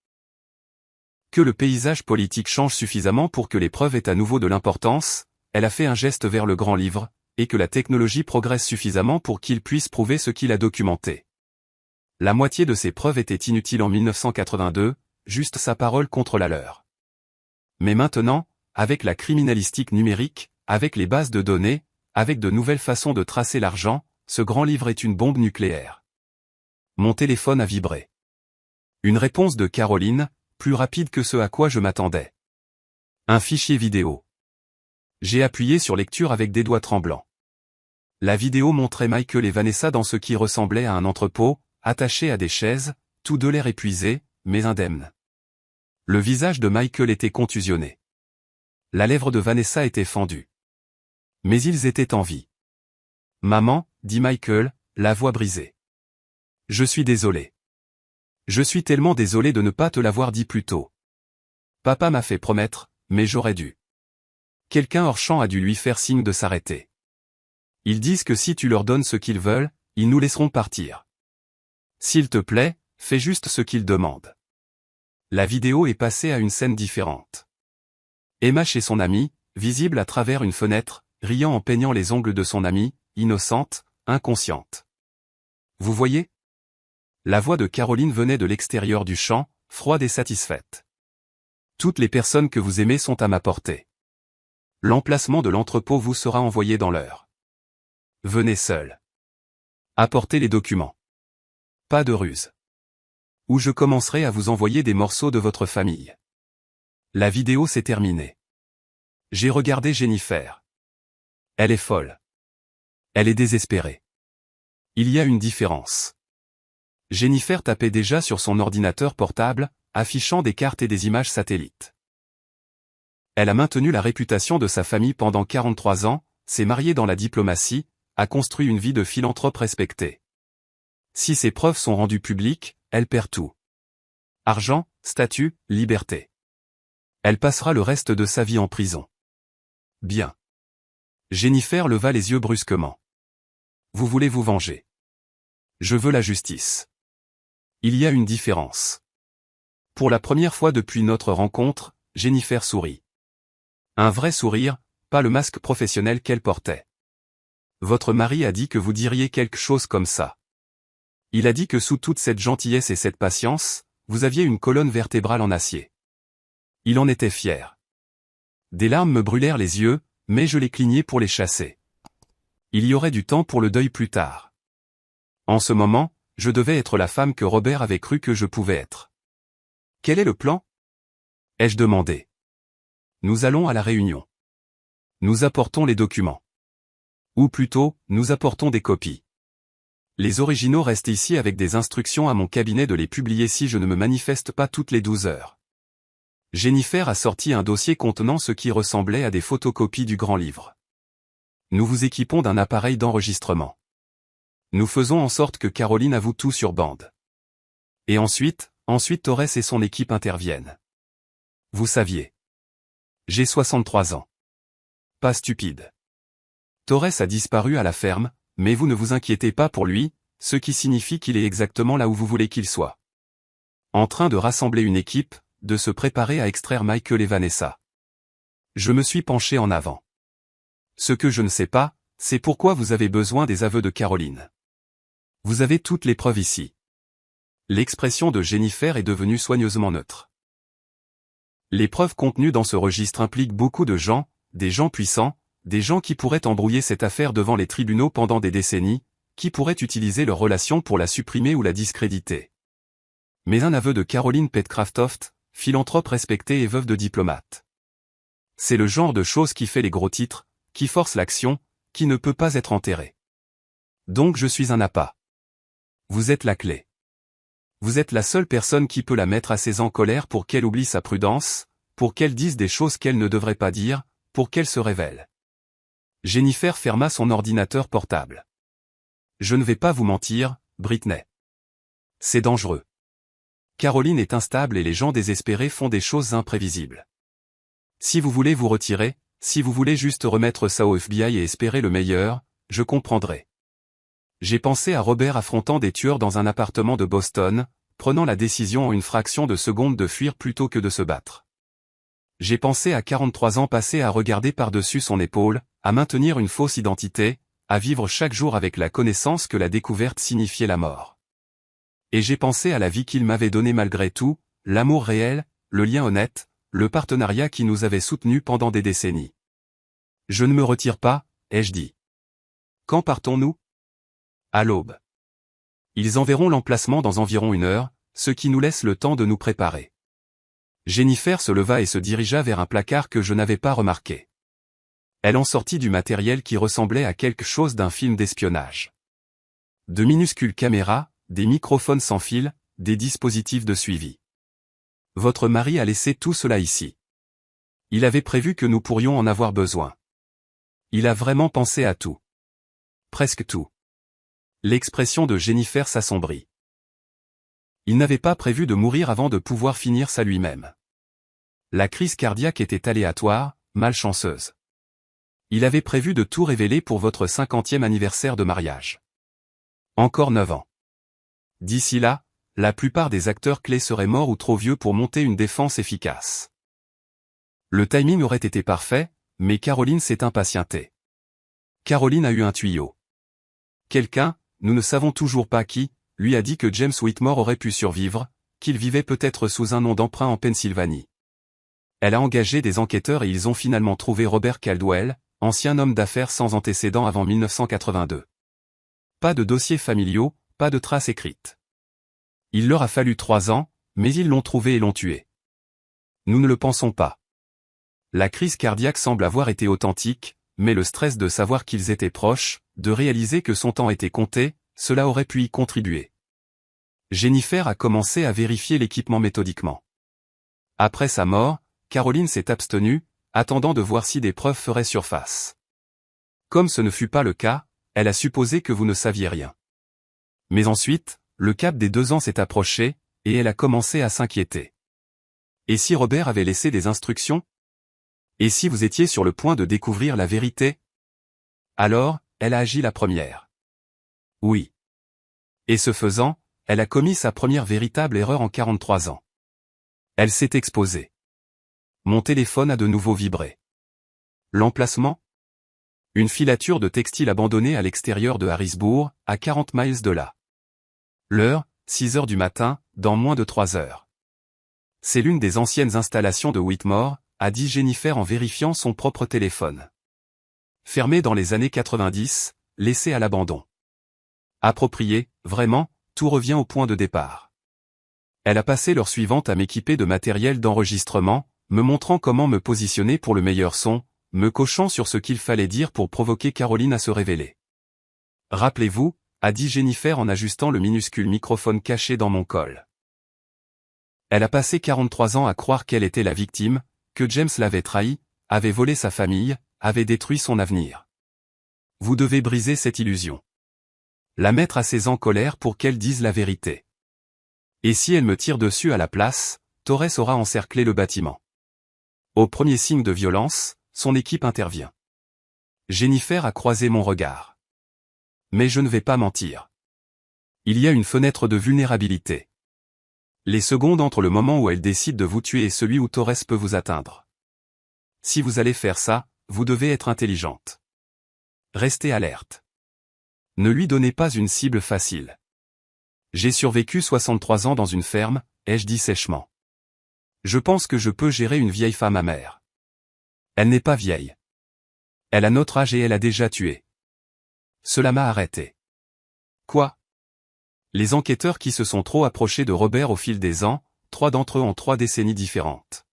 Que le paysage politique change suffisamment pour que les preuves aient à nouveau de l'importance, elle a fait un geste vers le grand livre, et que la technologie progresse suffisamment pour qu'il puisse prouver ce qu'il a documenté. La moitié de ces preuves étaient inutiles en 1982, juste sa parole contre la leur. Mais maintenant, avec la criminalistique numérique, avec les bases de données, avec de nouvelles façons de tracer l'argent, ce grand livre est une bombe nucléaire. Mon téléphone a vibré. Une réponse de Caroline, plus rapide que ce à quoi je m'attendais. Un fichier vidéo. J'ai appuyé sur lecture avec des doigts tremblants. La vidéo montrait Michael et Vanessa dans ce qui ressemblait à un entrepôt, attachés à des chaises, tous deux l'air épuisés, mais indemnes. Le visage de Michael était contusionné. La lèvre de Vanessa était fendue. Mais ils étaient en vie. Maman, dit Michael, la voix brisée. Je suis désolé. Je suis tellement désolé de ne pas te l'avoir dit plus tôt. Papa m'a fait promettre, mais j'aurais dû. Quelqu'un hors champ a dû lui faire signe de s'arrêter. Ils disent que si tu leur donnes ce qu'ils veulent, ils nous laisseront partir. S'il te plaît, fais juste ce qu'ils demandent. La vidéo est passée à une scène différente. Emma chez son amie, visible à travers une fenêtre, riant en peignant les ongles de son amie, innocente, inconsciente. Vous voyez? La voix de Caroline venait de l'extérieur du champ, froide et satisfaite. Toutes les personnes que vous aimez sont à ma portée. L'emplacement de l'entrepôt vous sera envoyé dans l'heure. Venez seul. Apportez les documents. Pas de ruse. Ou je commencerai à vous envoyer des morceaux de votre famille. La vidéo s'est terminée. J'ai regardé Jennifer. Elle est folle. Elle est désespérée. Il y a une différence. Jennifer tapait déjà sur son ordinateur portable, affichant des cartes et des images satellites. Elle a maintenu la réputation de sa famille pendant 43 ans, s'est mariée dans la diplomatie, a construit une vie de philanthrope respectée. Si ces preuves sont rendues publiques, elle perd tout. Argent, statut, liberté. Elle passera le reste de sa vie en prison. Bien. Jennifer leva les yeux brusquement. Vous voulez vous venger. Je veux la justice. Il y a une différence. Pour la première fois depuis notre rencontre, Jennifer sourit. Un vrai sourire, pas le masque professionnel qu'elle portait. Votre mari a dit que vous diriez quelque chose comme ça. Il a dit que sous toute cette gentillesse et cette patience, vous aviez une colonne vertébrale en acier. Il en était fier. Des larmes me brûlèrent les yeux, mais je les clignai pour les chasser. Il y aurait du temps pour le deuil plus tard. En ce moment, je devais être la femme que Robert avait cru que je pouvais être. Quel est le plan? Ai-je demandé. Nous allons à la réunion. Nous apportons les documents. Ou plutôt, nous apportons des copies. Les originaux restent ici avec des instructions à mon cabinet de les publier si je ne me manifeste pas toutes les 12 heures. Jennifer a sorti un dossier contenant ce qui ressemblait à des photocopies du grand livre. Nous vous équipons d'un appareil d'enregistrement. Nous faisons en sorte que Caroline avoue tout sur bande. Et ensuite Torres et son équipe interviennent. Vous saviez. J'ai 63 ans. Pas stupide. Torres a disparu à la ferme, mais vous ne vous inquiétez pas pour lui, ce qui signifie qu'il est exactement là où vous voulez qu'il soit. En train de rassembler une équipe, de se préparer à extraire Michael et Vanessa. Je me suis penché en avant. Ce que je ne sais pas, c'est pourquoi vous avez besoin des aveux de Caroline. Vous avez toutes les preuves ici. L'expression de Jennifer est devenue soigneusement neutre. Les preuves contenues dans ce registre impliquent beaucoup de gens, des gens puissants, des gens qui pourraient embrouiller cette affaire devant les tribunaux pendant des décennies, qui pourraient utiliser leur relation pour la supprimer ou la discréditer. Mais un aveu de Caroline Petcraftoft, philanthrope respectée et veuve de diplomate. C'est le genre de chose qui fait les gros titres, qui force l'action, qui ne peut pas être enterré. Donc je suis un appât. Vous êtes la clé. Vous êtes la seule personne qui peut la mettre assez en colère pour qu'elle oublie sa prudence, pour qu'elle dise des choses qu'elle ne devrait pas dire, pour qu'elle se révèle. Jennifer ferma son ordinateur portable. Je ne vais pas vous mentir, Britney. C'est dangereux. Caroline est instable et les gens désespérés font des choses imprévisibles. Si vous voulez vous retirer, si vous voulez juste remettre ça au FBI et espérer le meilleur, je comprendrai. J'ai pensé à Robert affrontant des tueurs dans un appartement de Boston, prenant la décision en une fraction de seconde de fuir plutôt que de se battre. J'ai pensé à 43 ans passés à regarder par-dessus son épaule, à maintenir une fausse identité, à vivre chaque jour avec la connaissance que la découverte signifiait la mort. Et j'ai pensé à la vie qu'il m'avait donnée malgré tout, l'amour réel, le lien honnête, le partenariat qui nous avait soutenus pendant des décennies. Je ne me retire pas, ai-je dit. Quand partons-nous ? À l'aube. Ils enverront l'emplacement dans environ 1 heure, ce qui nous laisse le temps de nous préparer. Jennifer se leva et se dirigea vers un placard que je n'avais pas remarqué. Elle en sortit du matériel qui ressemblait à quelque chose d'un film d'espionnage. De minuscules caméras, des microphones sans fil, des dispositifs de suivi. Votre mari a laissé tout cela ici. Il avait prévu que nous pourrions en avoir besoin. Il a vraiment pensé à tout. Presque tout. L'expression de Jennifer s'assombrit. Il n'avait pas prévu de mourir avant de pouvoir finir ça lui-même. La crise cardiaque était aléatoire, malchanceuse. Il avait prévu de tout révéler pour votre 50e anniversaire de mariage. Encore 9 ans. D'ici là, la plupart des acteurs clés seraient morts ou trop vieux pour monter une défense efficace. Le timing aurait été parfait, mais Caroline s'est impatientée. Caroline a eu un tuyau. Quelqu'un, nous ne savons toujours pas qui, lui a dit que James Whitmore aurait pu survivre, qu'il vivait peut-être sous un nom d'emprunt en Pennsylvanie. Elle a engagé des enquêteurs et ils ont finalement trouvé Robert Caldwell, ancien homme d'affaires sans antécédents avant 1982. Pas de dossiers familiaux, pas de traces écrites. Il leur a fallu 3 ans, mais ils l'ont trouvé et l'ont tué. Nous ne le pensons pas. La crise cardiaque semble avoir été authentique, mais le stress de savoir qu'ils étaient proches, de réaliser que son temps était compté, cela aurait pu y contribuer. Jennifer a commencé à vérifier l'équipement méthodiquement. Après sa mort, Caroline s'est abstenue, attendant de voir si des preuves feraient surface. Comme ce ne fut pas le cas, elle a supposé que vous ne saviez rien. Mais ensuite, le cap des 2 ans s'est approché, et elle a commencé à s'inquiéter. Et si Robert avait laissé des instructions ? Et si vous étiez sur le point de découvrir la vérité ? Alors, elle a agi la première. Oui. Et ce faisant, elle a commis sa première véritable erreur en 43 ans. Elle s'est exposée. Mon téléphone a de nouveau vibré. L'emplacement ? Une filature de textile abandonnée à l'extérieur de Harrisburg, à 40 miles de là. L'heure, 6 heures du matin, dans moins de 3 heures. C'est l'une des anciennes installations de Whitmore, a dit Jennifer en vérifiant son propre téléphone. Fermé dans les années 90, laissé à l'abandon. Approprié, vraiment, tout revient au point de départ. Elle a passé l'heure suivante à m'équiper de matériel d'enregistrement, me montrant comment me positionner pour le meilleur son, me coachant sur ce qu'il fallait dire pour provoquer Caroline à se révéler. Rappelez-vous, a dit Jennifer en ajustant le minuscule microphone caché dans mon col. Elle a passé 43 ans à croire qu'elle était la victime, que James l'avait trahi, avait volé sa famille, avait détruit son avenir. Vous devez briser cette illusion. La mettre assez en colère pour qu'elle dise la vérité. Et si elle me tire dessus à la place, Torres aura encerclé le bâtiment. Au premier signe de violence, son équipe intervient. Jennifer a croisé mon regard. Mais je ne vais pas mentir. Il y a une fenêtre de vulnérabilité. Les secondes entre le moment où elle décide de vous tuer et celui où Torres peut vous atteindre. Si vous allez faire ça, vous devez être intelligente. Restez alerte. Ne lui donnez pas une cible facile. J'ai survécu 63 ans dans une ferme, ai-je dit sèchement. Je pense que je peux gérer une vieille femme amère. Elle n'est pas vieille. Elle a notre âge et elle a déjà tué. Cela m'a arrêté. Quoi? Les enquêteurs qui se sont trop approchés de Robert au fil des ans, 3 d'entre eux en 3 décennies différentes.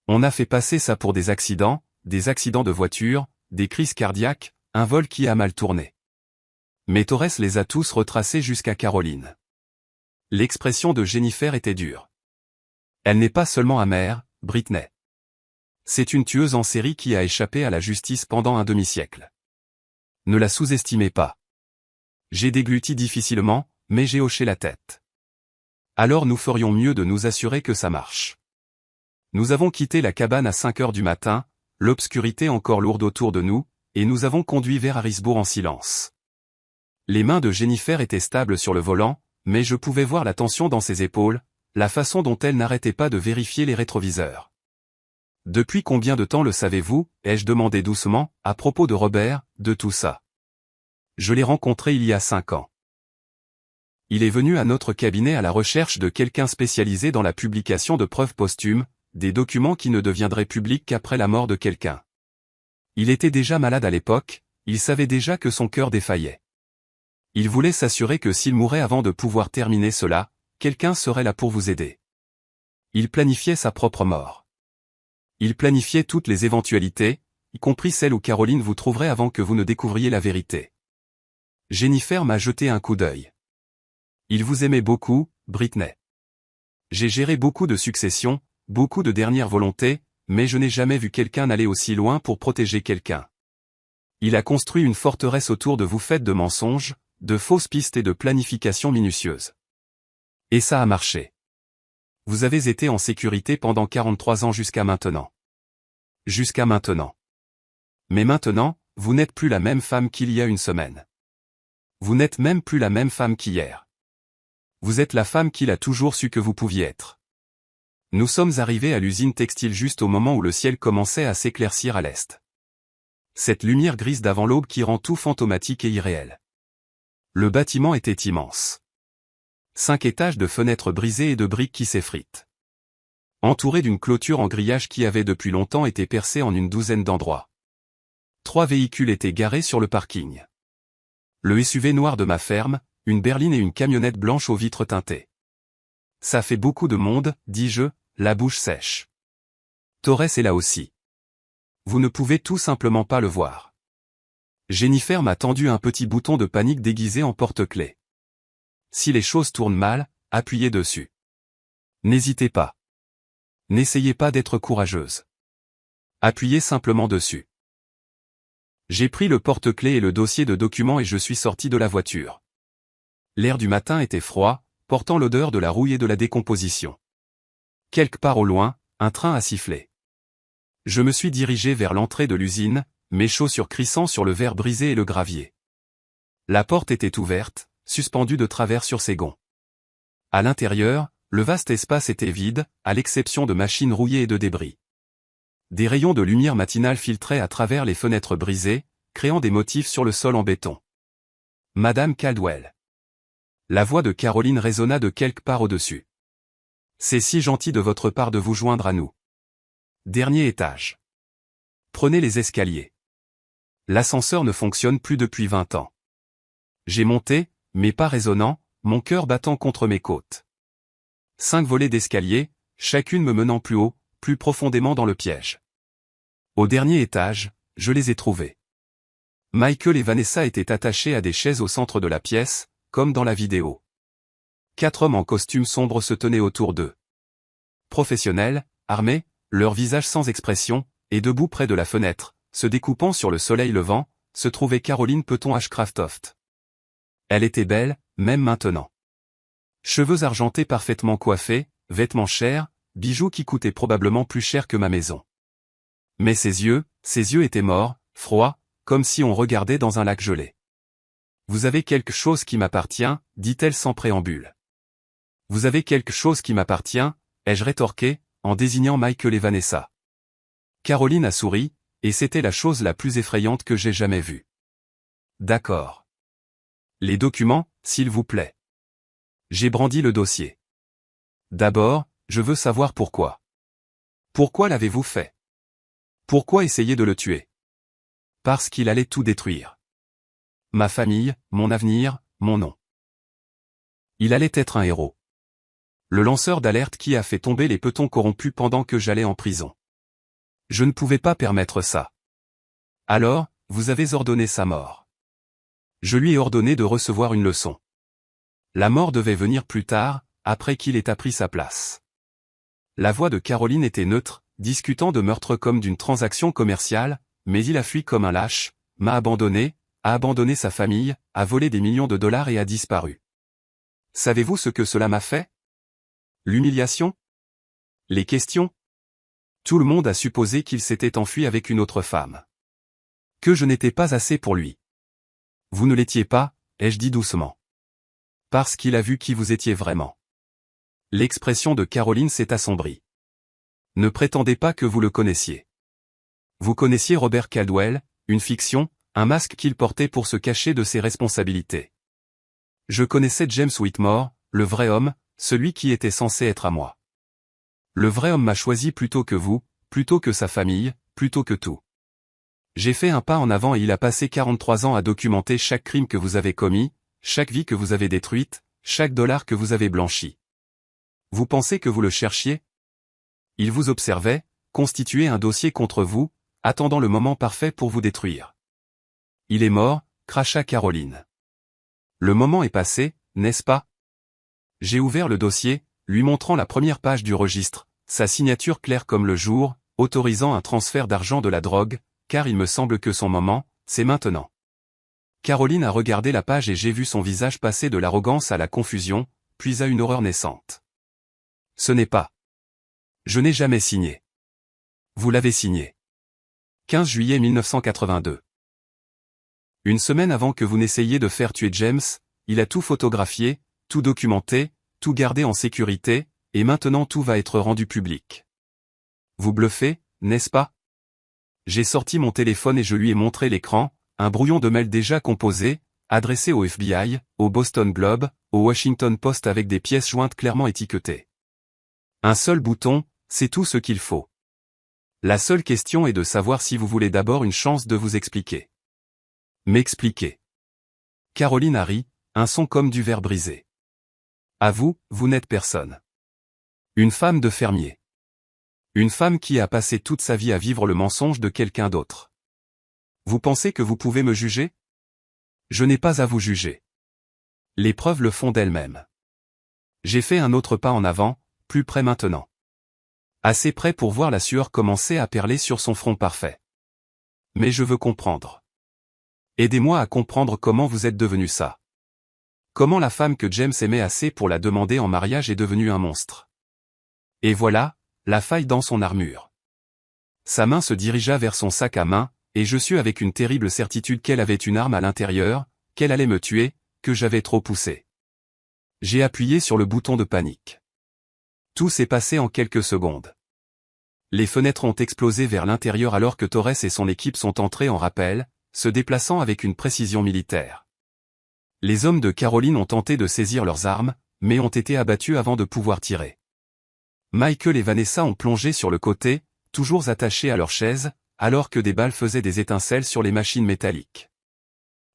On a fait passer ça pour des accidents de voiture, des crises cardiaques, un vol qui a mal tourné. Mais Torres les a tous retracés jusqu'à Caroline. L'expression de Jennifer était dure. Elle n'est pas seulement amère, Britney. C'est une tueuse en série qui a échappé à la justice pendant un demi-siècle. Ne la sous-estimez pas. J'ai dégluti difficilement, mais j'ai hoché la tête. Alors nous ferions mieux de nous assurer que ça marche. Nous avons quitté la cabane à 5 heures du matin, l'obscurité encore lourde autour de nous, et nous avons conduit vers Harrisburg en silence. Les mains de Jennifer étaient stables sur le volant, mais je pouvais voir la tension dans ses épaules, la façon dont elle n'arrêtait pas de vérifier les rétroviseurs. Depuis combien de temps le savez-vous, ai-je demandé doucement, à propos de Robert, de tout ça. Je l'ai rencontré il y a 5 ans. Il est venu à notre cabinet à la recherche de quelqu'un spécialisé dans la publication de preuves posthumes, des documents qui ne deviendraient publics qu'après la mort de quelqu'un. Il était déjà malade à l'époque, il savait déjà que son cœur défaillait. Il voulait s'assurer que s'il mourait avant de pouvoir terminer cela, quelqu'un serait là pour vous aider. Il planifiait sa propre mort. Il planifiait toutes les éventualités, y compris celle où Caroline vous trouverait avant que vous ne découvriez la vérité. Jennifer m'a jeté un coup d'œil. Il vous aimait beaucoup, Britney. J'ai géré beaucoup de successions, beaucoup de dernières volontés, mais je n'ai jamais vu quelqu'un aller aussi loin pour protéger quelqu'un. Il a construit une forteresse autour de vous faite de mensonges, de fausses pistes et de planification minutieuse. Et ça a marché. Vous avez été en sécurité pendant 43 ans jusqu'à maintenant. Jusqu'à maintenant. Mais maintenant, vous n'êtes plus la même femme qu'il y a une semaine. Vous n'êtes même plus la même femme qu'hier. Vous êtes la femme qu'il a toujours su que vous pouviez être. Nous sommes arrivés à l'usine textile juste au moment où le ciel commençait à s'éclaircir à l'est. Cette lumière grise d'avant l'aube qui rend tout fantomatique et irréel. Le bâtiment était immense. 5 étages de fenêtres brisées et de briques qui s'effritent. Entouré d'une clôture en grillage qui avait depuis longtemps été percée en une douzaine d'endroits. 3 véhicules étaient garés sur le parking. Le SUV noir de ma ferme, une berline et une camionnette blanche aux vitres teintées. Ça fait beaucoup de monde, dis-je, la bouche sèche. Torres est là aussi. Vous ne pouvez tout simplement pas le voir. Jennifer m'a tendu un petit bouton de panique déguisé en porte-clés. Si les choses tournent mal, appuyez dessus. N'hésitez pas. N'essayez pas d'être courageuse. Appuyez simplement dessus. J'ai pris le porte-clés et le dossier de documents et je suis sorti de la voiture. L'air du matin était froid, portant l'odeur de la rouille et de la décomposition. Quelque part au loin, un train a sifflé. Je me suis dirigé vers l'entrée de l'usine, mes chaussures crissant sur le verre brisé et le gravier. La porte était ouverte, suspendue de travers sur ses gonds. À l'intérieur, le vaste espace était vide, à l'exception de machines rouillées et de débris. Des rayons de lumière matinale filtraient à travers les fenêtres brisées, créant des motifs sur le sol en béton. Madame Caldwell. La voix de Caroline résonna de quelque part au-dessus. C'est si gentil de votre part de vous joindre à nous. Dernier étage. Prenez les escaliers. L'ascenseur ne fonctionne plus depuis 20 ans. J'ai monté, mes pas résonnants, mon cœur battant contre mes côtes. 5 volets d'escalier, chacune me menant plus haut, plus profondément dans le piège. Au dernier étage, je les ai trouvés. Michael et Vanessa étaient attachés à des chaises au centre de la pièce, comme dans la vidéo. 4 hommes en costume sombre se tenaient autour d'eux. Professionnels, armés, leurs visages sans expression, et debout près de la fenêtre, se découpant sur le soleil levant, se trouvait Caroline Peton Ashcraftoft. Elle était belle, même maintenant. Cheveux argentés parfaitement coiffés, vêtements chers, bijoux qui coûtaient probablement plus cher que ma maison. Mais ses yeux étaient morts, froids, comme si on regardait dans un lac gelé. Vous avez quelque chose qui m'appartient, dit-elle sans préambule. Vous avez quelque chose qui m'appartient, ai-je rétorqué, en désignant Michael et Vanessa. Caroline a souri, et c'était la chose la plus effrayante que j'ai jamais vue. D'accord. Les documents, s'il vous plaît. J'ai brandi le dossier. D'abord, je veux savoir pourquoi. Pourquoi l'avez-vous fait? Pourquoi essayer de le tuer? Parce qu'il allait tout détruire. Ma famille, mon avenir, mon nom. Il allait être un héros. Le lanceur d'alerte qui a fait tomber les petons corrompus pendant que j'allais en prison. Je ne pouvais pas permettre ça. Alors, vous avez ordonné sa mort. Je lui ai ordonné de recevoir une leçon. La mort devait venir plus tard, après qu'il ait appris sa place. La voix de Caroline était neutre, discutant de meurtre comme d'une transaction commerciale, mais il a fui comme un lâche, m'a abandonné, a abandonné sa famille, a volé des millions de dollars et a disparu. Savez-vous ce que cela m'a fait? L'humiliation? Les questions? Tout le monde a supposé qu'il s'était enfui avec une autre femme. Que je n'étais pas assez pour lui. Vous ne l'étiez pas, ai-je dit doucement. Parce qu'il a vu qui vous étiez vraiment. L'expression de Caroline s'est assombrie. Ne prétendez pas que vous le connaissiez. Vous connaissiez Robert Caldwell, une fiction, un masque qu'il portait pour se cacher de ses responsabilités. Je connaissais James Whitmore, le vrai homme, celui qui était censé être à moi. Le vrai homme m'a choisi plutôt que vous, plutôt que sa famille, plutôt que tout. J'ai fait un pas en avant et il a passé 43 ans à documenter chaque crime que vous avez commis, chaque vie que vous avez détruite, chaque dollar que vous avez blanchi. Vous pensez que vous le cherchiez? Il vous observait, constituait un dossier contre vous, attendant le moment parfait pour vous détruire. Il est mort, cracha Caroline. Le moment est passé, n'est-ce pas? J'ai ouvert le dossier, lui montrant la première page du registre, sa signature claire comme le jour, autorisant un transfert d'argent de la drogue, car il me semble que son moment, c'est maintenant. Caroline a regardé la page et j'ai vu son visage passer de l'arrogance à la confusion, puis à une horreur naissante. Ce n'est pas. Je n'ai jamais signé. Vous l'avez signé. 15 juillet 1982. Une semaine avant que vous n'essayiez de faire tuer James, il a tout photographié, tout documenté, tout gardé en sécurité, et maintenant tout va être rendu public. Vous bluffez, n'est-ce pas? J'ai sorti mon téléphone et je lui ai montré l'écran, un brouillon de mail déjà composé, adressé au FBI, au Boston Globe, au Washington Post avec des pièces jointes clairement étiquetées. Un seul bouton, c'est tout ce qu'il faut. La seule question est de savoir si vous voulez d'abord une chance de vous expliquer. M'expliquer. Caroline a ri, un son comme du verre brisé. À vous, vous n'êtes personne. Une femme de fermier. Une femme qui a passé toute sa vie à vivre le mensonge de quelqu'un d'autre. Vous pensez que vous pouvez me juger? Je n'ai pas à vous juger. Les preuves le font d'elles-mêmes. J'ai fait un autre pas en avant, plus près maintenant. Assez près pour voir la sueur commencer à perler sur son front parfait. Mais je veux comprendre. Aidez-moi à comprendre comment vous êtes devenu ça. Comment la femme que James aimait assez pour la demander en mariage est devenue un monstre. Et voilà, la faille dans son armure. Sa main se dirigea vers son sac à main, et je sus avec une terrible certitude qu'elle avait une arme à l'intérieur, qu'elle allait me tuer, que j'avais trop poussé. J'ai appuyé sur le bouton de panique. Tout s'est passé en quelques secondes. Les fenêtres ont explosé vers l'intérieur alors que Torres et son équipe sont entrés en rappel, se déplaçant avec une précision militaire. Les hommes de Caroline ont tenté de saisir leurs armes, mais ont été abattus avant de pouvoir tirer. Michael et Vanessa ont plongé sur le côté, toujours attachés à leur chaise, alors que des balles faisaient des étincelles sur les machines métalliques.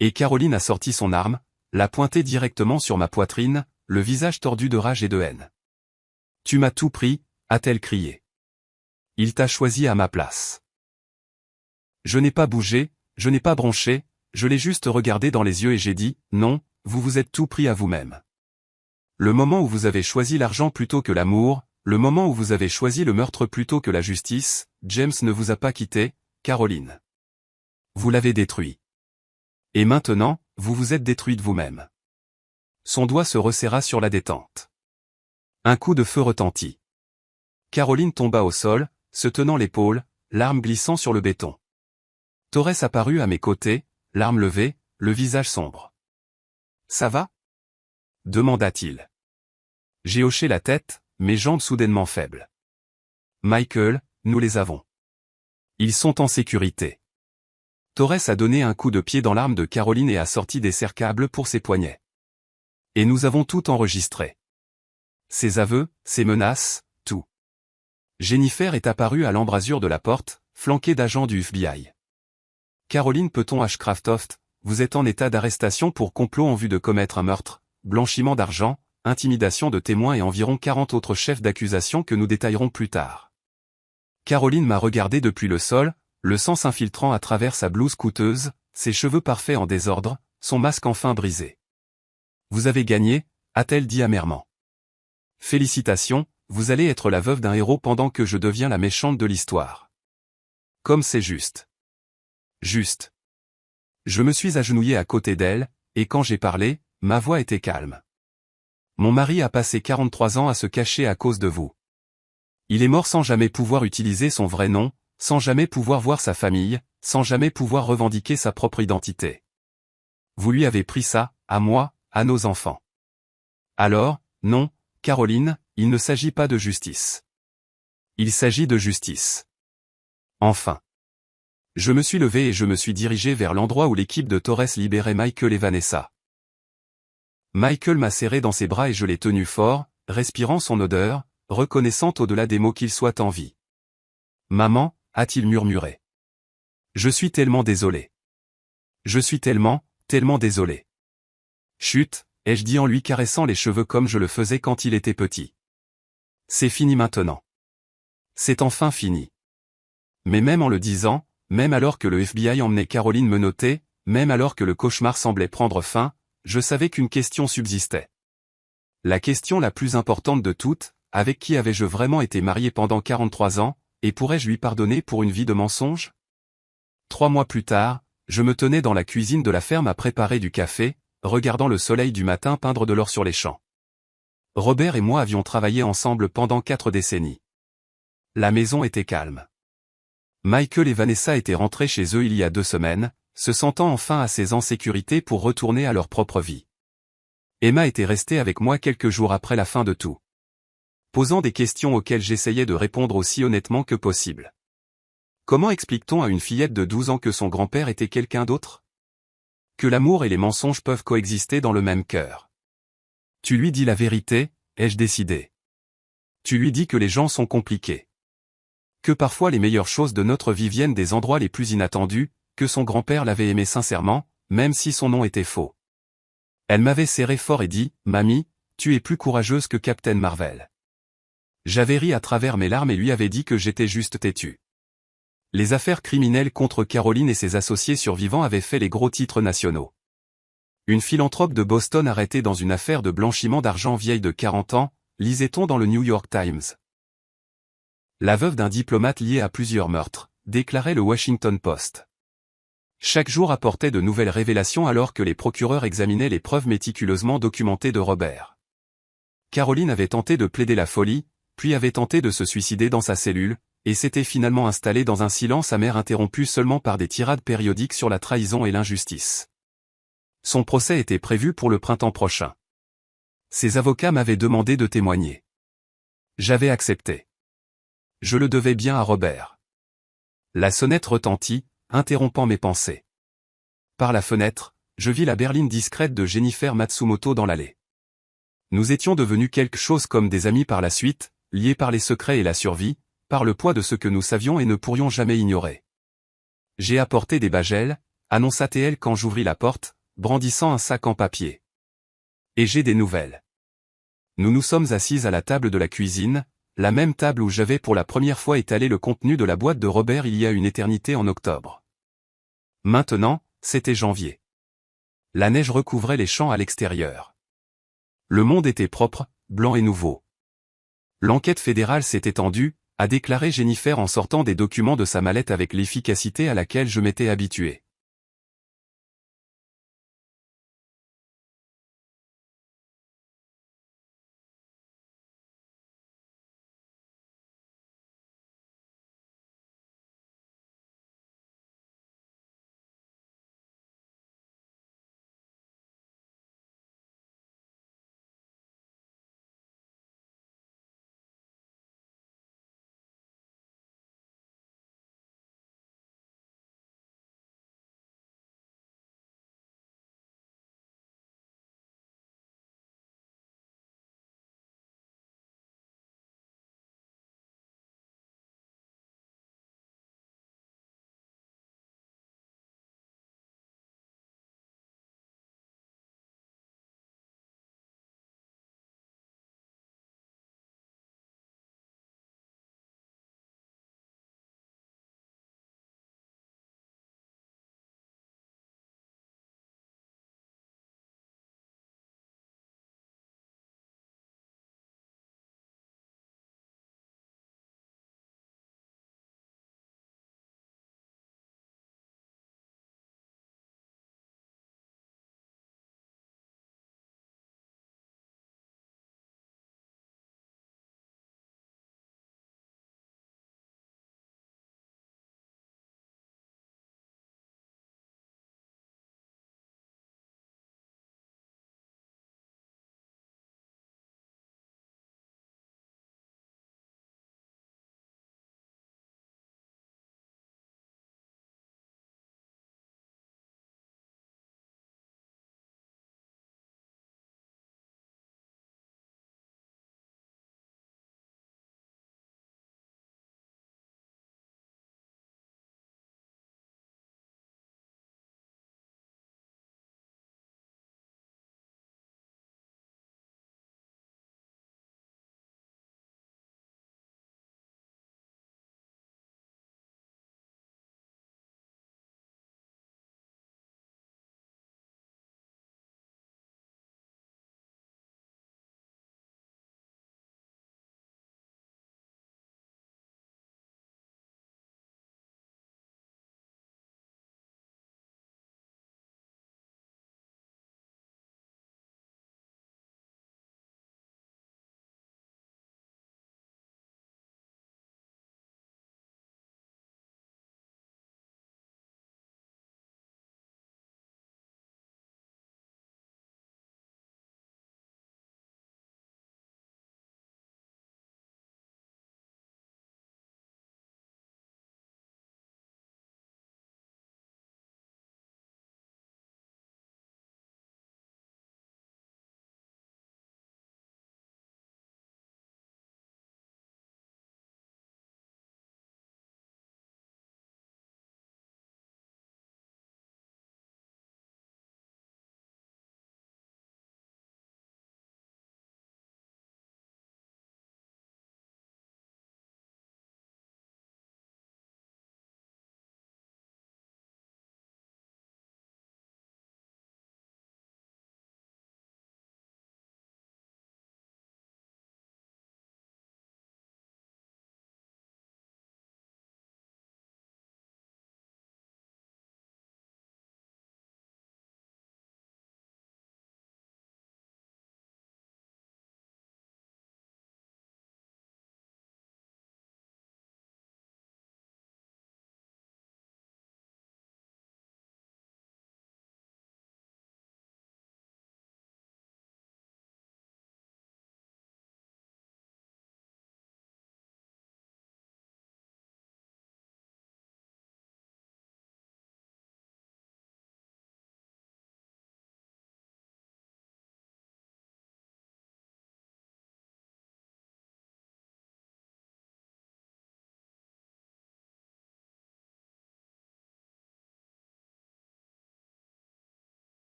Et Caroline a sorti son arme, l'a pointée directement sur ma poitrine, le visage tordu de rage et de haine. « Tu m'as tout pris », a-t-elle crié. « Il t'a choisi à ma place. » Je n'ai pas bougé, je n'ai pas bronché, je l'ai juste regardé dans les yeux et j'ai dit, non, vous vous êtes tout pris à vous-même. Le moment où vous avez choisi l'argent plutôt que l'amour, le moment où vous avez choisi le meurtre plutôt que la justice, James ne vous a pas quitté, Caroline. Vous l'avez détruit. Et maintenant, vous vous êtes détruite vous-même. Son doigt se resserra sur la détente. Un coup de feu retentit. Caroline tomba au sol, se tenant l'épaule, l'arme glissant sur le béton. Torres apparut à mes côtés, l'arme levée, le visage sombre. « Ça va ?» demanda-t-il. J'ai hoché la tête, mes jambes soudainement faibles. « Michael, nous les avons. Ils sont en sécurité. » Torres a donné un coup de pied dans l'arme de Caroline et a sorti des serre-câbles pour ses poignets. Et nous avons tout enregistré. Ses aveux, ses menaces, tout. Jennifer est apparue à l'embrasure de la porte, flanquée d'agents du FBI. Caroline Peton Ashcraftoft, vous êtes en état d'arrestation pour complot en vue de commettre un meurtre, blanchiment d'argent, intimidation de témoins et environ 40 autres chefs d'accusation que nous détaillerons plus tard. Caroline m'a regardé depuis le sol, le sang s'infiltrant à travers sa blouse coûteuse, ses cheveux parfaits en désordre, son masque enfin brisé. Vous avez gagné, a-t-elle dit amèrement. Félicitations, vous allez être la veuve d'un héros pendant que je deviens la méchante de l'histoire. Comme c'est juste. Juste. Je me suis agenouillé à côté d'elle, et quand j'ai parlé, ma voix était calme. Mon mari a passé 43 ans à se cacher à cause de vous. Il est mort sans jamais pouvoir utiliser son vrai nom, sans jamais pouvoir voir sa famille, sans jamais pouvoir revendiquer sa propre identité. Vous lui avez pris ça, à moi, à nos enfants. Alors, non, Caroline, il ne s'agit pas de justice. Il s'agit de justice. Enfin. Je me suis levé et je me suis dirigé vers l'endroit où l'équipe de Torres libérait Michael et Vanessa. Michael m'a serré dans ses bras et je l'ai tenu fort, respirant son odeur, reconnaissant au-delà des mots qu'il soit en vie. Maman, a-t-il murmuré. Je suis tellement désolé. Je suis tellement désolé. Chut, ai-je dit en lui caressant les cheveux comme je le faisais quand il était petit. C'est fini maintenant. C'est enfin fini. Mais même en le disant, même alors que le FBI emmenait Caroline menottée, même alors que le cauchemar semblait prendre fin, je savais qu'une question subsistait. La question la plus importante de toutes, avec qui avais-je vraiment été marié pendant 43 ans, et pourrais-je lui pardonner pour une vie de mensonge? 3 mois plus tard, je me tenais dans la cuisine de la ferme à préparer du café, regardant le soleil du matin peindre de l'or sur les champs. Robert et moi avions travaillé ensemble pendant 4 décennies. La maison était calme. Michael et Vanessa étaient rentrés chez eux il y a 2 semaines, se sentant enfin assez en sécurité pour retourner à leur propre vie. Emma était restée avec moi quelques jours après la fin de tout. Posant des questions auxquelles j'essayais de répondre aussi honnêtement que possible. Comment explique-t-on à une fillette de 12 ans que son grand-père était quelqu'un d'autre? Que l'amour et les mensonges peuvent coexister dans le même cœur. Tu lui dis la vérité, ai-je décidé. Tu lui dis que les gens sont compliqués. Que parfois les meilleures choses de notre vie viennent des endroits les plus inattendus, que son grand-père l'avait aimé sincèrement, même si son nom était faux. Elle m'avait serré fort et dit, « Mamie, tu es plus courageuse que Captain Marvel. » J'avais ri à travers mes larmes et lui avais dit que j'étais juste têtu. Les affaires criminelles contre Caroline et ses associés survivants avaient fait les gros titres nationaux. Une philanthrope de Boston arrêtée dans une affaire de blanchiment d'argent vieille de 40 ans, lisait-on dans le New York Times. La veuve d'un diplomate lié à plusieurs meurtres, déclarait le Washington Post. Chaque jour apportait de nouvelles révélations alors que les procureurs examinaient les preuves méticuleusement documentées de Robert. Caroline avait tenté de plaider la folie, puis avait tenté de se suicider dans sa cellule, et s'était finalement installée dans un silence amer interrompu seulement par des tirades périodiques sur la trahison et l'injustice. Son procès était prévu pour le printemps prochain. Ses avocats m'avaient demandé de témoigner. J'avais accepté. Je le devais bien à Robert. La sonnette retentit, interrompant mes pensées. Par la fenêtre, je vis la berline discrète de Jennifer Matsumoto dans l'allée. Nous étions devenus quelque chose comme des amis par la suite, liés par les secrets et la survie, par le poids de ce que nous savions et ne pourrions jamais ignorer. J'ai apporté des bagels, annonça-t-elle quand j'ouvris la porte, brandissant un sac en papier. Et j'ai des nouvelles. Nous nous sommes assises à la table de la cuisine, la même table où j'avais pour la première fois étalé le contenu de la boîte de Robert il y a une éternité en octobre. Maintenant, c'était janvier. La neige recouvrait les champs à l'extérieur. Le monde était propre, blanc et nouveau. L'enquête fédérale s'est étendue, a déclaré Jennifer en sortant des documents de sa mallette avec l'efficacité à laquelle je m'étais habitué.